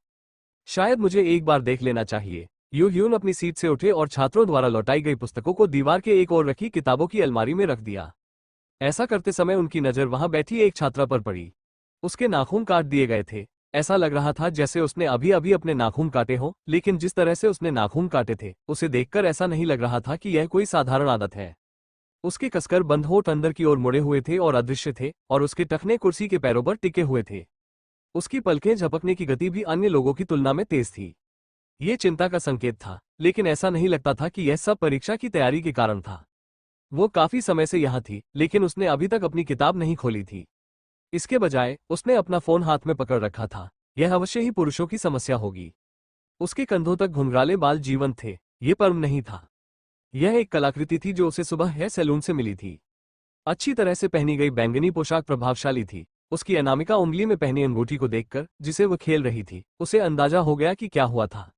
शायद मुझे एक बार देख लेना चाहिए। यून अपनी सीट से उठे और छात्रों द्वारा लौटाई गई पुस्तकों को दीवार के एक ओर रखी किताबों की अलमारी में रख दिया। ऐसा करते समय उनकी नज़र वहां बैठी एक छात्रा पर पड़ी। उसके नाखून काट दिए गए थे। ऐसा लग रहा था जैसे उसने अभी अभी अपने नाखून काटे हों, लेकिन जिस तरह से उसने नाखून काटे थे, उसे देखकर ऐसा नहीं लग रहा था कि यह कोई साधारण आदत है। उसके कसकर बंद होठ अंदर की ओर मुड़े हुए थे और अदृश्य थे, और उसके टखने कुर्सी के पैरों पर टिके हुए थे। उसकी पलकें झपकने की गति भी अन्य लोगों की तुलना में तेज थी। ये चिंता का संकेत था, लेकिन ऐसा नहीं लगता था कि यह सब परीक्षा की तैयारी के कारण था। वो काफी समय से यहाँ थी, लेकिन उसने अभी तक अपनी किताब नहीं खोली थी। इसके बजाय उसने अपना फोन हाथ में पकड़ रखा था। यह अवश्य ही पुरुषों की समस्या होगी। उसके कंधों तक घुंघराले बाल जीवंत थे। ये पर्म नहीं था। यह एक कलाकृति थी जो उसे सुबह हेयर सैलून से मिली थी। अच्छी तरह से पहनी गई बैंगनी पोशाक प्रभावशाली थी। उसकी अनामिका उंगली में पहनी अंगूठी को देखकर, जिसे वह खेल रही थी, उसे अंदाजा हो गया कि क्या हुआ था।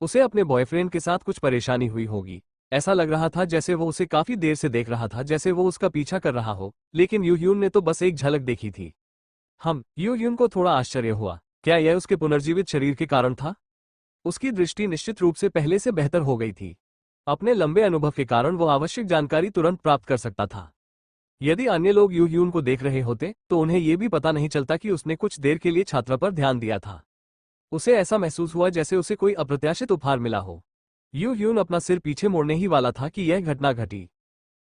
उसे अपने बॉयफ्रेंड के साथ कुछ परेशानी हुई होगी। ऐसा लग रहा था जैसे वो उसे काफी देर से देख रहा था, जैसे वो उसका पीछा कर रहा हो, लेकिन यू ह्यून ने तो बस एक झलक देखी थी। यू ह्यून को थोड़ा आश्चर्य हुआ। क्या यह उसके पुनर्जीवित शरीर के कारण था? उसकी दृष्टि निश्चित रूप से पहले से बेहतर हो गई थी। अपने लंबे अनुभव के कारण वो आवश्यक जानकारी तुरंत प्राप्त कर सकता था। यदि अन्य लोग यू ह्यून को देख रहे होते तो उन्हें यह भी पता नहीं चलता कि उसने कुछ देर के लिए छात्रा पर ध्यान दिया था। उसे ऐसा महसूस हुआ जैसे उसे कोई अप्रत्याशित उपहार मिला हो। यू ह्यून अपना सिर पीछे मोड़ने ही वाला था कि यह घटना घटी।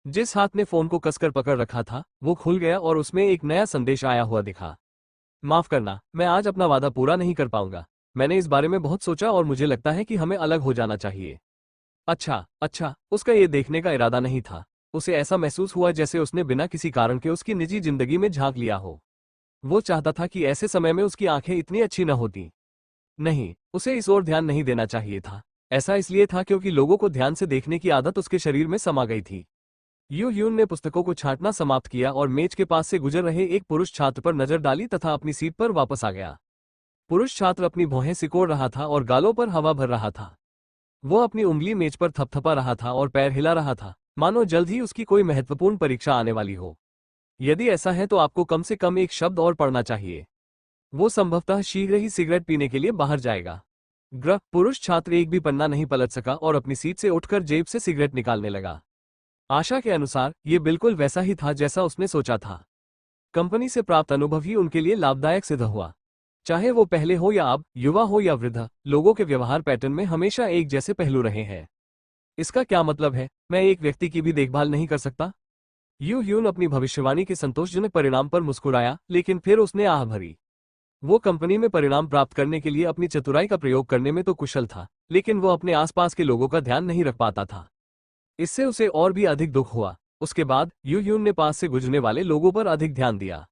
जिस हाथ ने फोन को कसकर पकड़ रखा था वो खुल गया और उसमें एक नया संदेश आया हुआ दिखा। माफ करना, मैं आज अपना वादा पूरा नहीं कर पाऊंगा। मैंने इस बारे में बहुत सोचा और मुझे लगता है कि हमें अलग हो जाना चाहिए। अच्छा, उसका ये देखने का इरादा नहीं था। उसे ऐसा महसूस हुआ जैसे उसने बिना किसी कारण के उसकी निजी जिंदगी में झांक लिया हो। वो चाहता था कि ऐसे समय में उसकी आंखें इतनी अच्छी न होती। नहीं, उसे इस ओर ध्यान नहीं देना चाहिए था। ऐसा इसलिए था क्योंकि लोगों को ध्यान से देखने की आदत उसके शरीर में समा गई थी। यू ह्यून ने पुस्तकों को छांटना समाप्त किया और मेज के पास से गुजर रहे एक पुरुष छात्र पर नजर डाली तथा अपनी सीट पर वापस आ गया। पुरुष छात्र अपनी भौहें सिकोड़ रहा था और गालों पर हवा भर रहा था। वो अपनी उंगली मेज पर थपथपा रहा था और पैर हिला रहा था, मानो जल्द ही उसकी कोई महत्वपूर्ण परीक्षा आने वाली हो। यदि ऐसा है तो आपको कम से कम एक शब्द और पढ़ना चाहिए। वो संभवतः शीघ्र ही सिगरेट पीने के लिए बाहर जाएगा। पुरुष छात्र एक भी पन्ना नहीं पलट सका और अपनी सीट से उठकर जेब से सिगरेट निकालने लगा। आशा के अनुसार ये बिल्कुल वैसा ही था जैसा उसने सोचा था। कंपनी से प्राप्त अनुभव ही उनके लिए लाभदायक सिद्ध हुआ। चाहे वो पहले हो या अब, युवा हो या वृद्ध, लोगों के व्यवहार पैटर्न में हमेशा एक जैसे पहलू रहे हैं। इसका क्या मतलब है? मैं एक व्यक्ति की भी देखभाल नहीं कर सकता? यू ह्यून अपनी भविष्यवाणी के संतोषजनक परिणाम पर मुस्कुराया, लेकिन फिर उसने आह भरी। वो कंपनी में परिणाम प्राप्त करने के लिए अपनी चतुराई का प्रयोग करने में तो कुशल था, लेकिन वो अपने आसपास के लोगों का ध्यान नहीं रख पाता था। इससे उसे और भी अधिक दुख हुआ। उसके बाद यू ह्यून ने पास से गुजरने वाले लोगों पर अधिक ध्यान दिया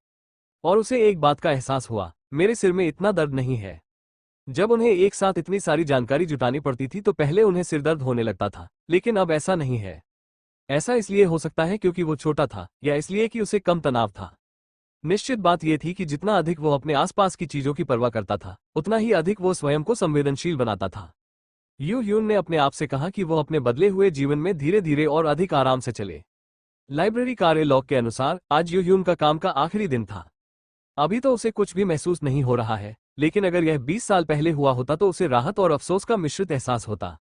और उसे एक बात का एहसास हुआ, मेरे सिर में इतना दर्द नहीं है। जब उन्हें एक साथ इतनी सारी जानकारी जुटानी पड़ती थी तो पहले उन्हें सिरदर्द होने लगता था, लेकिन अब ऐसा नहीं है। ऐसा इसलिए हो सकता है क्योंकि वो छोटा था, या इसलिए कि उसे कम तनाव था। निश्चित बात यह थी कि जितना अधिक वो अपने आसपास की चीजों की परवाह करता था, उतना ही अधिक वो स्वयं को संवेदनशील बनाता था। यू ह्यून ने अपने आप से कहा कि वो अपने बदले हुए जीवन में धीरे धीरे और अधिक आराम से चले। लाइब्रेरी कार्य लॉग के अनुसार आज यू ह्यून का काम का आखिरी दिन था। अभी तो उसे कुछ भी महसूस नहीं हो रहा है, लेकिन अगर यह 20 साल पहले हुआ होता तो उसे राहत और अफसोस का मिश्रित एहसास होता।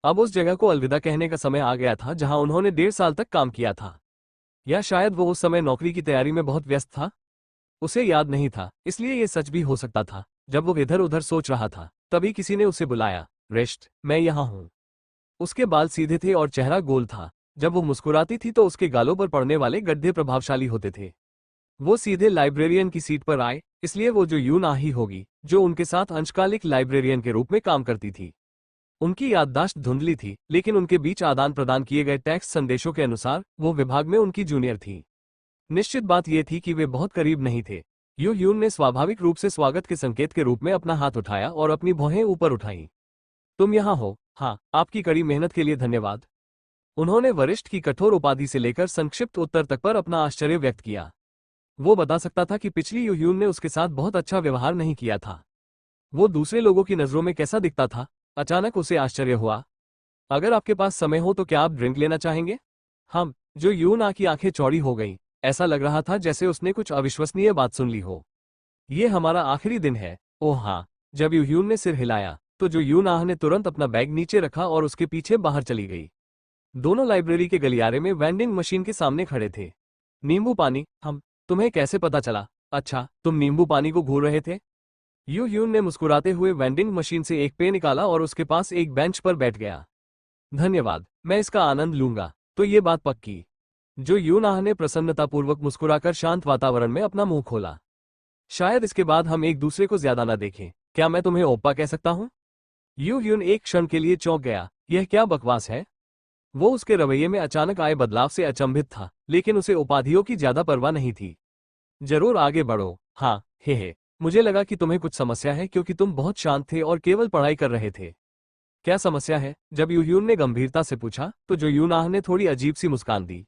अब उस जगह को अलविदा कहने का समय आ गया था जहां उन्होंने 1.5 साल तक काम किया था। या शायद वो उस समय नौकरी की तैयारी में बहुत व्यस्त था। उसे याद नहीं था, इसलिए ये सच भी हो सकता था। जब वो इधर उधर सोच रहा था, तभी किसी ने उसे बुलाया। रेस्ट, मैं यहाँ हूँ। उसके बाल सीधे थे और चेहरा गोल था। जब वो मुस्कुराती थी तो उसके गालों पर पड़ने वाले गड्ढे प्रभावशाली होते थे। वो सीधे लाइब्रेरियन की सीट पर आए, इसलिए वो जो यून ही होगी, जो उनके साथ अंशकालिक लाइब्रेरियन के रूप में काम करती थी। उनकी याददाश्त धुंधली थी, लेकिन उनके बीच आदान प्रदान किए गए टेक्स्ट संदेशों के अनुसार वो विभाग में उनकी जूनियर थी। निश्चित बात यह थी कि वे बहुत करीब नहीं थे। यू ह्यून ने स्वाभाविक रूप से स्वागत के संकेत के रूप में अपना हाथ उठाया और अपनी भौहें ऊपर उठाईं। तुम यहाँ हो? हाँ, आपकी कड़ी मेहनत के लिए धन्यवाद। उन्होंने वरिष्ठ की कठोर उपाधि से लेकर संक्षिप्त उत्तर तक पर अपना आश्चर्य व्यक्त किया। वो बता सकता था कि पिछली यू ह्यून ने उसके साथ बहुत अच्छा व्यवहार नहीं किया था। वो दूसरे लोगों की नजरों में कैसा दिखता था? अचानक उसे आश्चर्य हुआ। अगर आपके पास समय हो तो क्या आप ड्रिंक लेना चाहेंगे? जो यून की आंखें चौड़ी हो गईं। ऐसा लग रहा था जैसे उसने कुछ अविश्वसनीय बात सुन ली हो। ये हमारा आखिरी दिन है। ओह हाँ। जब यू ह्यून ने सिर हिलाया तो जो यून ने तुरंत अपना बैग नीचे रखा और उसके पीछे बाहर चली गई। दोनों लाइब्रेरी के गलियारे में वेंडिंग मशीन के सामने खड़े थे। नींबू पानी? तुम्हें कैसे पता चला? अच्छा, तुम नींबू पानी को घूर रहे थे? यू ह्यून ने मुस्कुराते हुए वेंडिंग मशीन से एक पे निकाला और उसके पास एक बेंच पर बैठ गया। धन्यवाद, मैं इसका आनंद लूंगा। तो ये बात पक्की। जो यून ने प्रसन्नतापूर्वक मुस्कुराकर शांत वातावरण में अपना मुंह खोला। शायद इसके बाद हम एक दूसरे को ज्यादा न देखें। क्या मैं तुम्हें ओप्पा कह सकता हूँ? यू ह्यून एक क्षण के लिए चौंक गया। यह क्या बकवास है? वो उसके रवैये में अचानक आए बदलाव से अचंभित था, लेकिन उसे उपाधियों की ज्यादा परवाह नहीं थी। जरूर आगे बढ़ो। हाँ, हे। मुझे लगा कि तुम्हें कुछ समस्या है क्योंकि तुम बहुत शांत थे और केवल पढ़ाई कर रहे थे। क्या समस्या है? जब यूह्यून ने गंभीरता से पूछा तो जो यूनाह ने थोड़ी अजीब सी मुस्कान दी।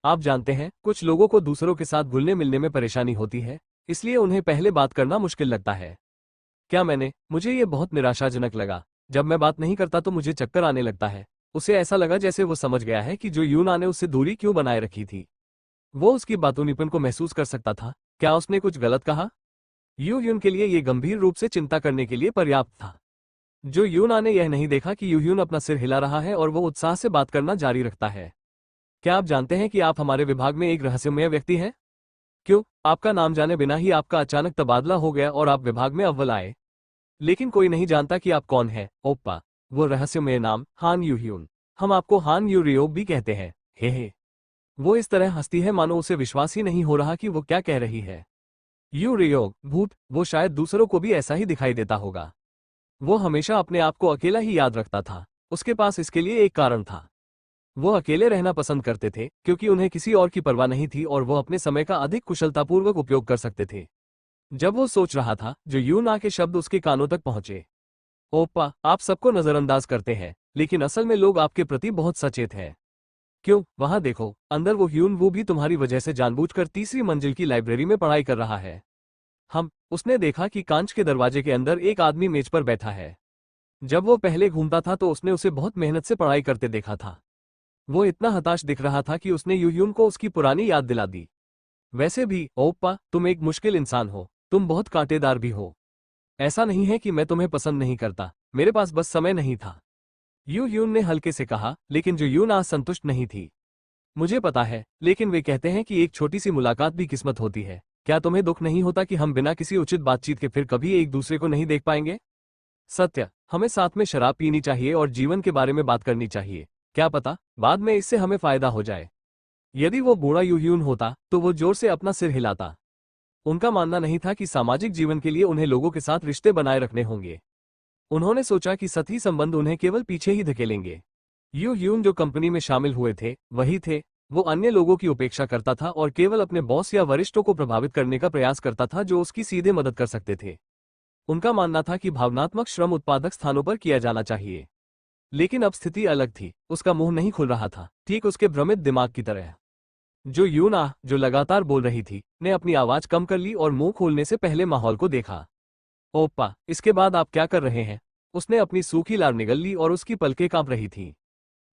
आप जानते हैं, कुछ लोगों को दूसरों के साथ घुलने मिलने में परेशानी होती है, इसलिए उन्हें पहले बात करना मुश्किल लगता है। क्या मुझे ये बहुत निराशाजनक लगा। जब मैं बात नहीं करता तो मुझे चक्कर आने लगता है। उसे ऐसा लगा जैसे वो समझ गया है कि जो यूना ने उससे दूरी क्यों बनाए रखी थी। वो उसकी बातूनीपन को महसूस कर सकता था। क्या उसने कुछ गलत कहा? यू यून के लिए ये गंभीर रूप से चिंता करने के लिए पर्याप्त था। जो यूना ने यह नहीं देखा कि यूह्यून अपना सिर हिला रहा है और वो उत्साह से बात करना जारी रखता है। क्या आप जानते हैं कि आप हमारे विभाग में एक रहस्यमय व्यक्ति हैं? क्यों, आपका नाम जाने बिना ही आपका अचानक तबादला हो गया और आप विभाग में अव्वल आए। लेकिन कोई नहीं जानता कि आप कौन हैं, ओप्पा। वो रहस्यमय नाम हान यूह्यून। हम आपको हान यूरियोग भी कहते हैं। हे। वो इस तरह हंसती है मानो उसे विश्वास ही नहीं हो रहा कि वो क्या कह रही है। यूरियोग, भूत। वो शायद दूसरों को भी ऐसा ही दिखाई देता होगा। वो हमेशा अपने आप को अकेला ही याद रखता था। उसके पास इसके लिए एक कारण था। वो अकेले रहना पसंद करते थे क्योंकि उन्हें किसी और की परवाह नहीं थी और वो अपने समय का अधिक कुशलतापूर्वक उपयोग कर सकते थे। जब वो सोच रहा था, जो यूना के शब्द उसके कानों तक पहुंचे। ओप्पा, आप सबको नजरअंदाज करते हैं, लेकिन असल में लोग आपके प्रति बहुत सचेत हैं। क्यों, वहां देखो, अंदर वो ह्यून वो भी तुम्हारी वजह से जानबूझकर तीसरी मंजिल की लाइब्रेरी में पढ़ाई कर रहा है। उसने देखा कि कांच के दरवाजे के अंदर एक आदमी मेज पर बैठा है। जब वो पहले घूमता था तो उसने उसे बहुत मेहनत से पढ़ाई करते देखा था। वो इतना हताश दिख रहा था कि उसने यूह्यून को उसकी पुरानी याद दिला दी। वैसे भी ओप्पा, तुम एक मुश्किल इंसान हो। तुम बहुत कांटेदार भी हो। ऐसा नहीं है कि मैं तुम्हें पसंद नहीं करता, मेरे पास बस समय नहीं था। यूह्यून ने हल्के से कहा, लेकिन जो यून आज संतुष्ट नहीं थी। मुझे पता है, लेकिन वे कहते हैं कि एक छोटी सी मुलाकात भी किस्मत होती है। क्या तुम्हें दुख नहीं होता कि हम बिना किसी उचित बातचीत के फिर कभी एक दूसरे को नहीं देख पाएंगे? सत्य, हमें साथ में शराब पीनी चाहिए और जीवन के बारे में बात करनी चाहिए। क्या पता, बाद में इससे हमें फायदा हो जाए। यदि वो बूढ़ा यूह्यून होता तो वो जोर से अपना सिर हिलाता। उनका मानना नहीं था कि सामाजिक जीवन के लिए उन्हें लोगों के साथ रिश्ते बनाए रखने होंगे। उन्होंने सोचा कि सतही संबंध उन्हें केवल पीछे ही धकेलेंगे। यूह्यून जो कंपनी में शामिल हुए थे, वही थे। वो अन्य लोगों की उपेक्षा करता था और केवल अपने बॉस या वरिष्ठों को प्रभावित करने का प्रयास करता था जो उसकी सीधे मदद कर सकते थे। उनका मानना था कि भावनात्मक श्रम उत्पादक स्थानों पर किया जाना चाहिए। लेकिन अब स्थिति अलग थी। उसका मुंह नहीं खुल रहा था, ठीक उसके भ्रमित दिमाग की तरह। जो यूना, जो लगातार बोल रही थी, ने अपनी आवाज कम कर ली और मुंह खोलने से पहले माहौल को देखा। ओप्पा, इसके बाद आप क्या कर रहे हैं? उसने अपनी सूखी लार निगल ली और उसकी पलकें कांप रही थीं।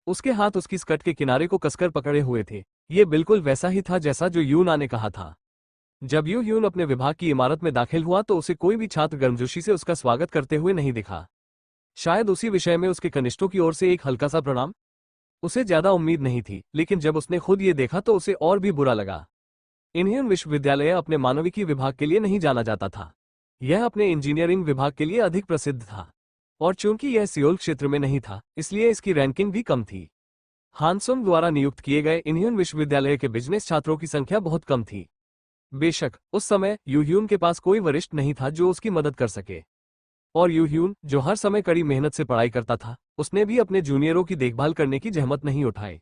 उसके हाथ उसकी स्कर्ट के किनारे को कसकर पकड़े हुए थे। ये बिल्कुल वैसा ही था जैसा जो यूना ने कहा था। जब यून अपने विभाग की इमारत में दाखिल हुआ तो उसे कोई भी छात्र गर्मजोशी से उसका स्वागत करते हुए नहीं दिखा। शायद उसी विषय में उसके कनिष्ठों की ओर से एक हल्का सा प्रणाम। उसे ज्यादा उम्मीद नहीं थी, लेकिन जब उसने खुद ये देखा तो उसे और भी बुरा लगा। इंडियन विश्वविद्यालय अपने मानविकी विभाग के लिए नहीं जाना जाता था। यह अपने इंजीनियरिंग विभाग के लिए अधिक प्रसिद्ध था। और चूंकि यह सियोल क्षेत्र में नहीं था, इसलिए इसकी रैंकिंग भी कम थी। हानसुंग द्वारा नियुक्त किए गए इंडियन विश्वविद्यालय के बिजनेस छात्रों की संख्या बहुत कम थी। बेशक, उस समय यूह्यून के पास कोई वरिष्ठ नहीं था जो उसकी मदद कर सके। और यूह्यून, जो हर समय कड़ी मेहनत से पढ़ाई करता था, उसने भी अपने जूनियरों की देखभाल करने की जहमत नहीं उठाई।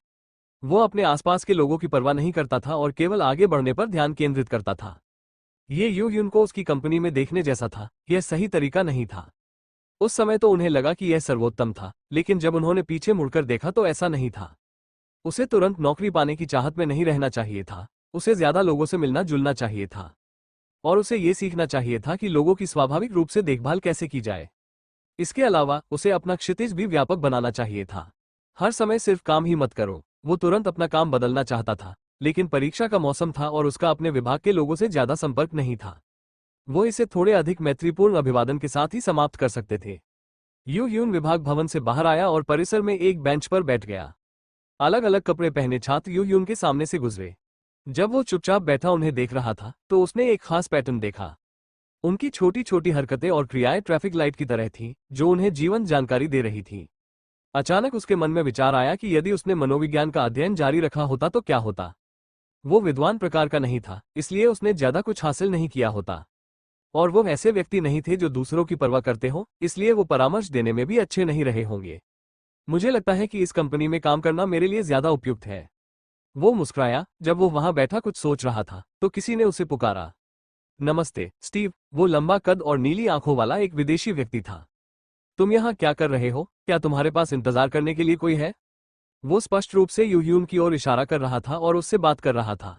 वो अपने आसपास के लोगों की परवाह नहीं करता था और केवल आगे बढ़ने पर ध्यान केंद्रित करता था। ये यूह्यून को उसकी कंपनी में देखने जैसा था। यह सही तरीका नहीं था। उस समय तो उन्हें लगा कि यह सर्वोत्तम था, लेकिन जब उन्होंने पीछे मुड़कर देखा तो ऐसा नहीं था। उसे तुरंत नौकरी पाने की चाहत में नहीं रहना चाहिए था। उसे ज्यादा लोगों से मिलना जुलना चाहिए था। और उसे ये सीखना चाहिए था कि लोगों की स्वाभाविक रूप से देखभाल कैसे की जाए। इसके अलावा उसे अपना क्षितिज भी व्यापक बनाना चाहिए था। हर समय सिर्फ काम ही मत करो। वो तुरंत अपना काम बदलना चाहता था, लेकिन परीक्षा का मौसम था और उसका अपने विभाग के लोगों से ज्यादा संपर्क नहीं था। वो इसे थोड़े अधिक मैत्रीपूर्ण अभिवादन के साथ ही समाप्त कर सकते थे। यून विभाग भवन से बाहर आया और परिसर में एक बेंच पर बैठ गया। अलग अलग कपड़े पहने छात्र यून के सामने से गुजरे। जब वो चुपचाप बैठा उन्हें देख रहा था तो उसने एक खास पैटर्न देखा। उनकी छोटी छोटी हरकतें और क्रियाएं ट्रैफिक लाइट की तरह थीं, जो उन्हें जीवंत जानकारी दे रही थीं। अचानक उसके मन में विचार आया कि यदि उसने मनोविज्ञान का अध्ययन जारी रखा होता तो क्या होता। वो विद्वान प्रकार का नहीं था, इसलिए उसने ज्यादा कुछ हासिल नहीं किया होता। और वो ऐसे व्यक्ति नहीं थे जो दूसरों की परवाह करते हो, इसलिए वो परामर्श देने में भी अच्छे नहीं रहे होंगे। मुझे लगता है कि इस कंपनी में काम करना मेरे लिए ज्यादा उपयुक्त है। वो मुस्कुराया। जब वो वहां बैठा कुछ सोच रहा था तो किसी ने उसे पुकारा। नमस्ते स्टीव। वो लंबा कद और नीली आंखों वाला एक विदेशी व्यक्ति था। तुम यहाँ क्या कर रहे हो? क्या तुम्हारे पास इंतजार करने के लिए कोई है? वो स्पष्ट रूप से यूह्यून की ओर इशारा कर रहा था और उससे बात कर रहा था।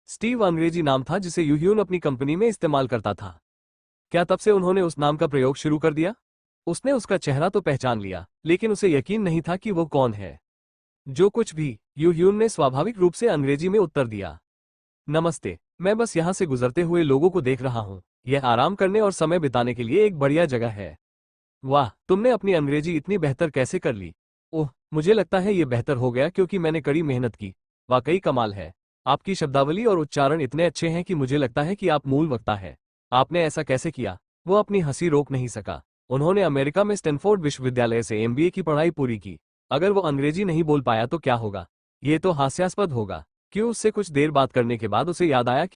स्टीव अंग्रेजी नाम था जिसे यूह्यून अपनी कंपनी में इस्तेमाल करता था। क्या तब से उन्होंने उस नाम का प्रयोग शुरू कर दिया? उसने उसका चेहरा तो पहचान लिया, लेकिन उसे यकीन नहीं था कि वो कौन है। जो कुछ भी, यूह्यून ने स्वाभाविक रूप से अंग्रेजी में उत्तर दिया। नमस्ते, मैं बस यहाँ से गुजरते हुए लोगों को देख रहा हूँ। यह आराम करने और समय बिताने के लिए एक बढ़िया जगह है। वाह, तुमने अपनी अंग्रेजी इतनी बेहतर कैसे कर ली? ओह, मुझे लगता है ये बेहतर हो गया क्योंकि मैंने कड़ी मेहनत की। वाकई कमाल है। आपकी शब्दावली और उच्चारण इतने अच्छे हैं कि मुझे लगता है कि आप मूल वक्ता है। आपने ऐसा कैसे किया? वो अपनी हंसी रोक नहीं सका। उन्होंने अमेरिका में स्टैनफोर्ड विश्वविद्यालय से एमबीए की पढ़ाई पूरी की। अगर वो अंग्रेजी नहीं बोल पाया तो क्या होगा? ये तो हास्यास्पद होगा। क्यों? उससे कुछ देर बात करने के बाद उसे याद आया कि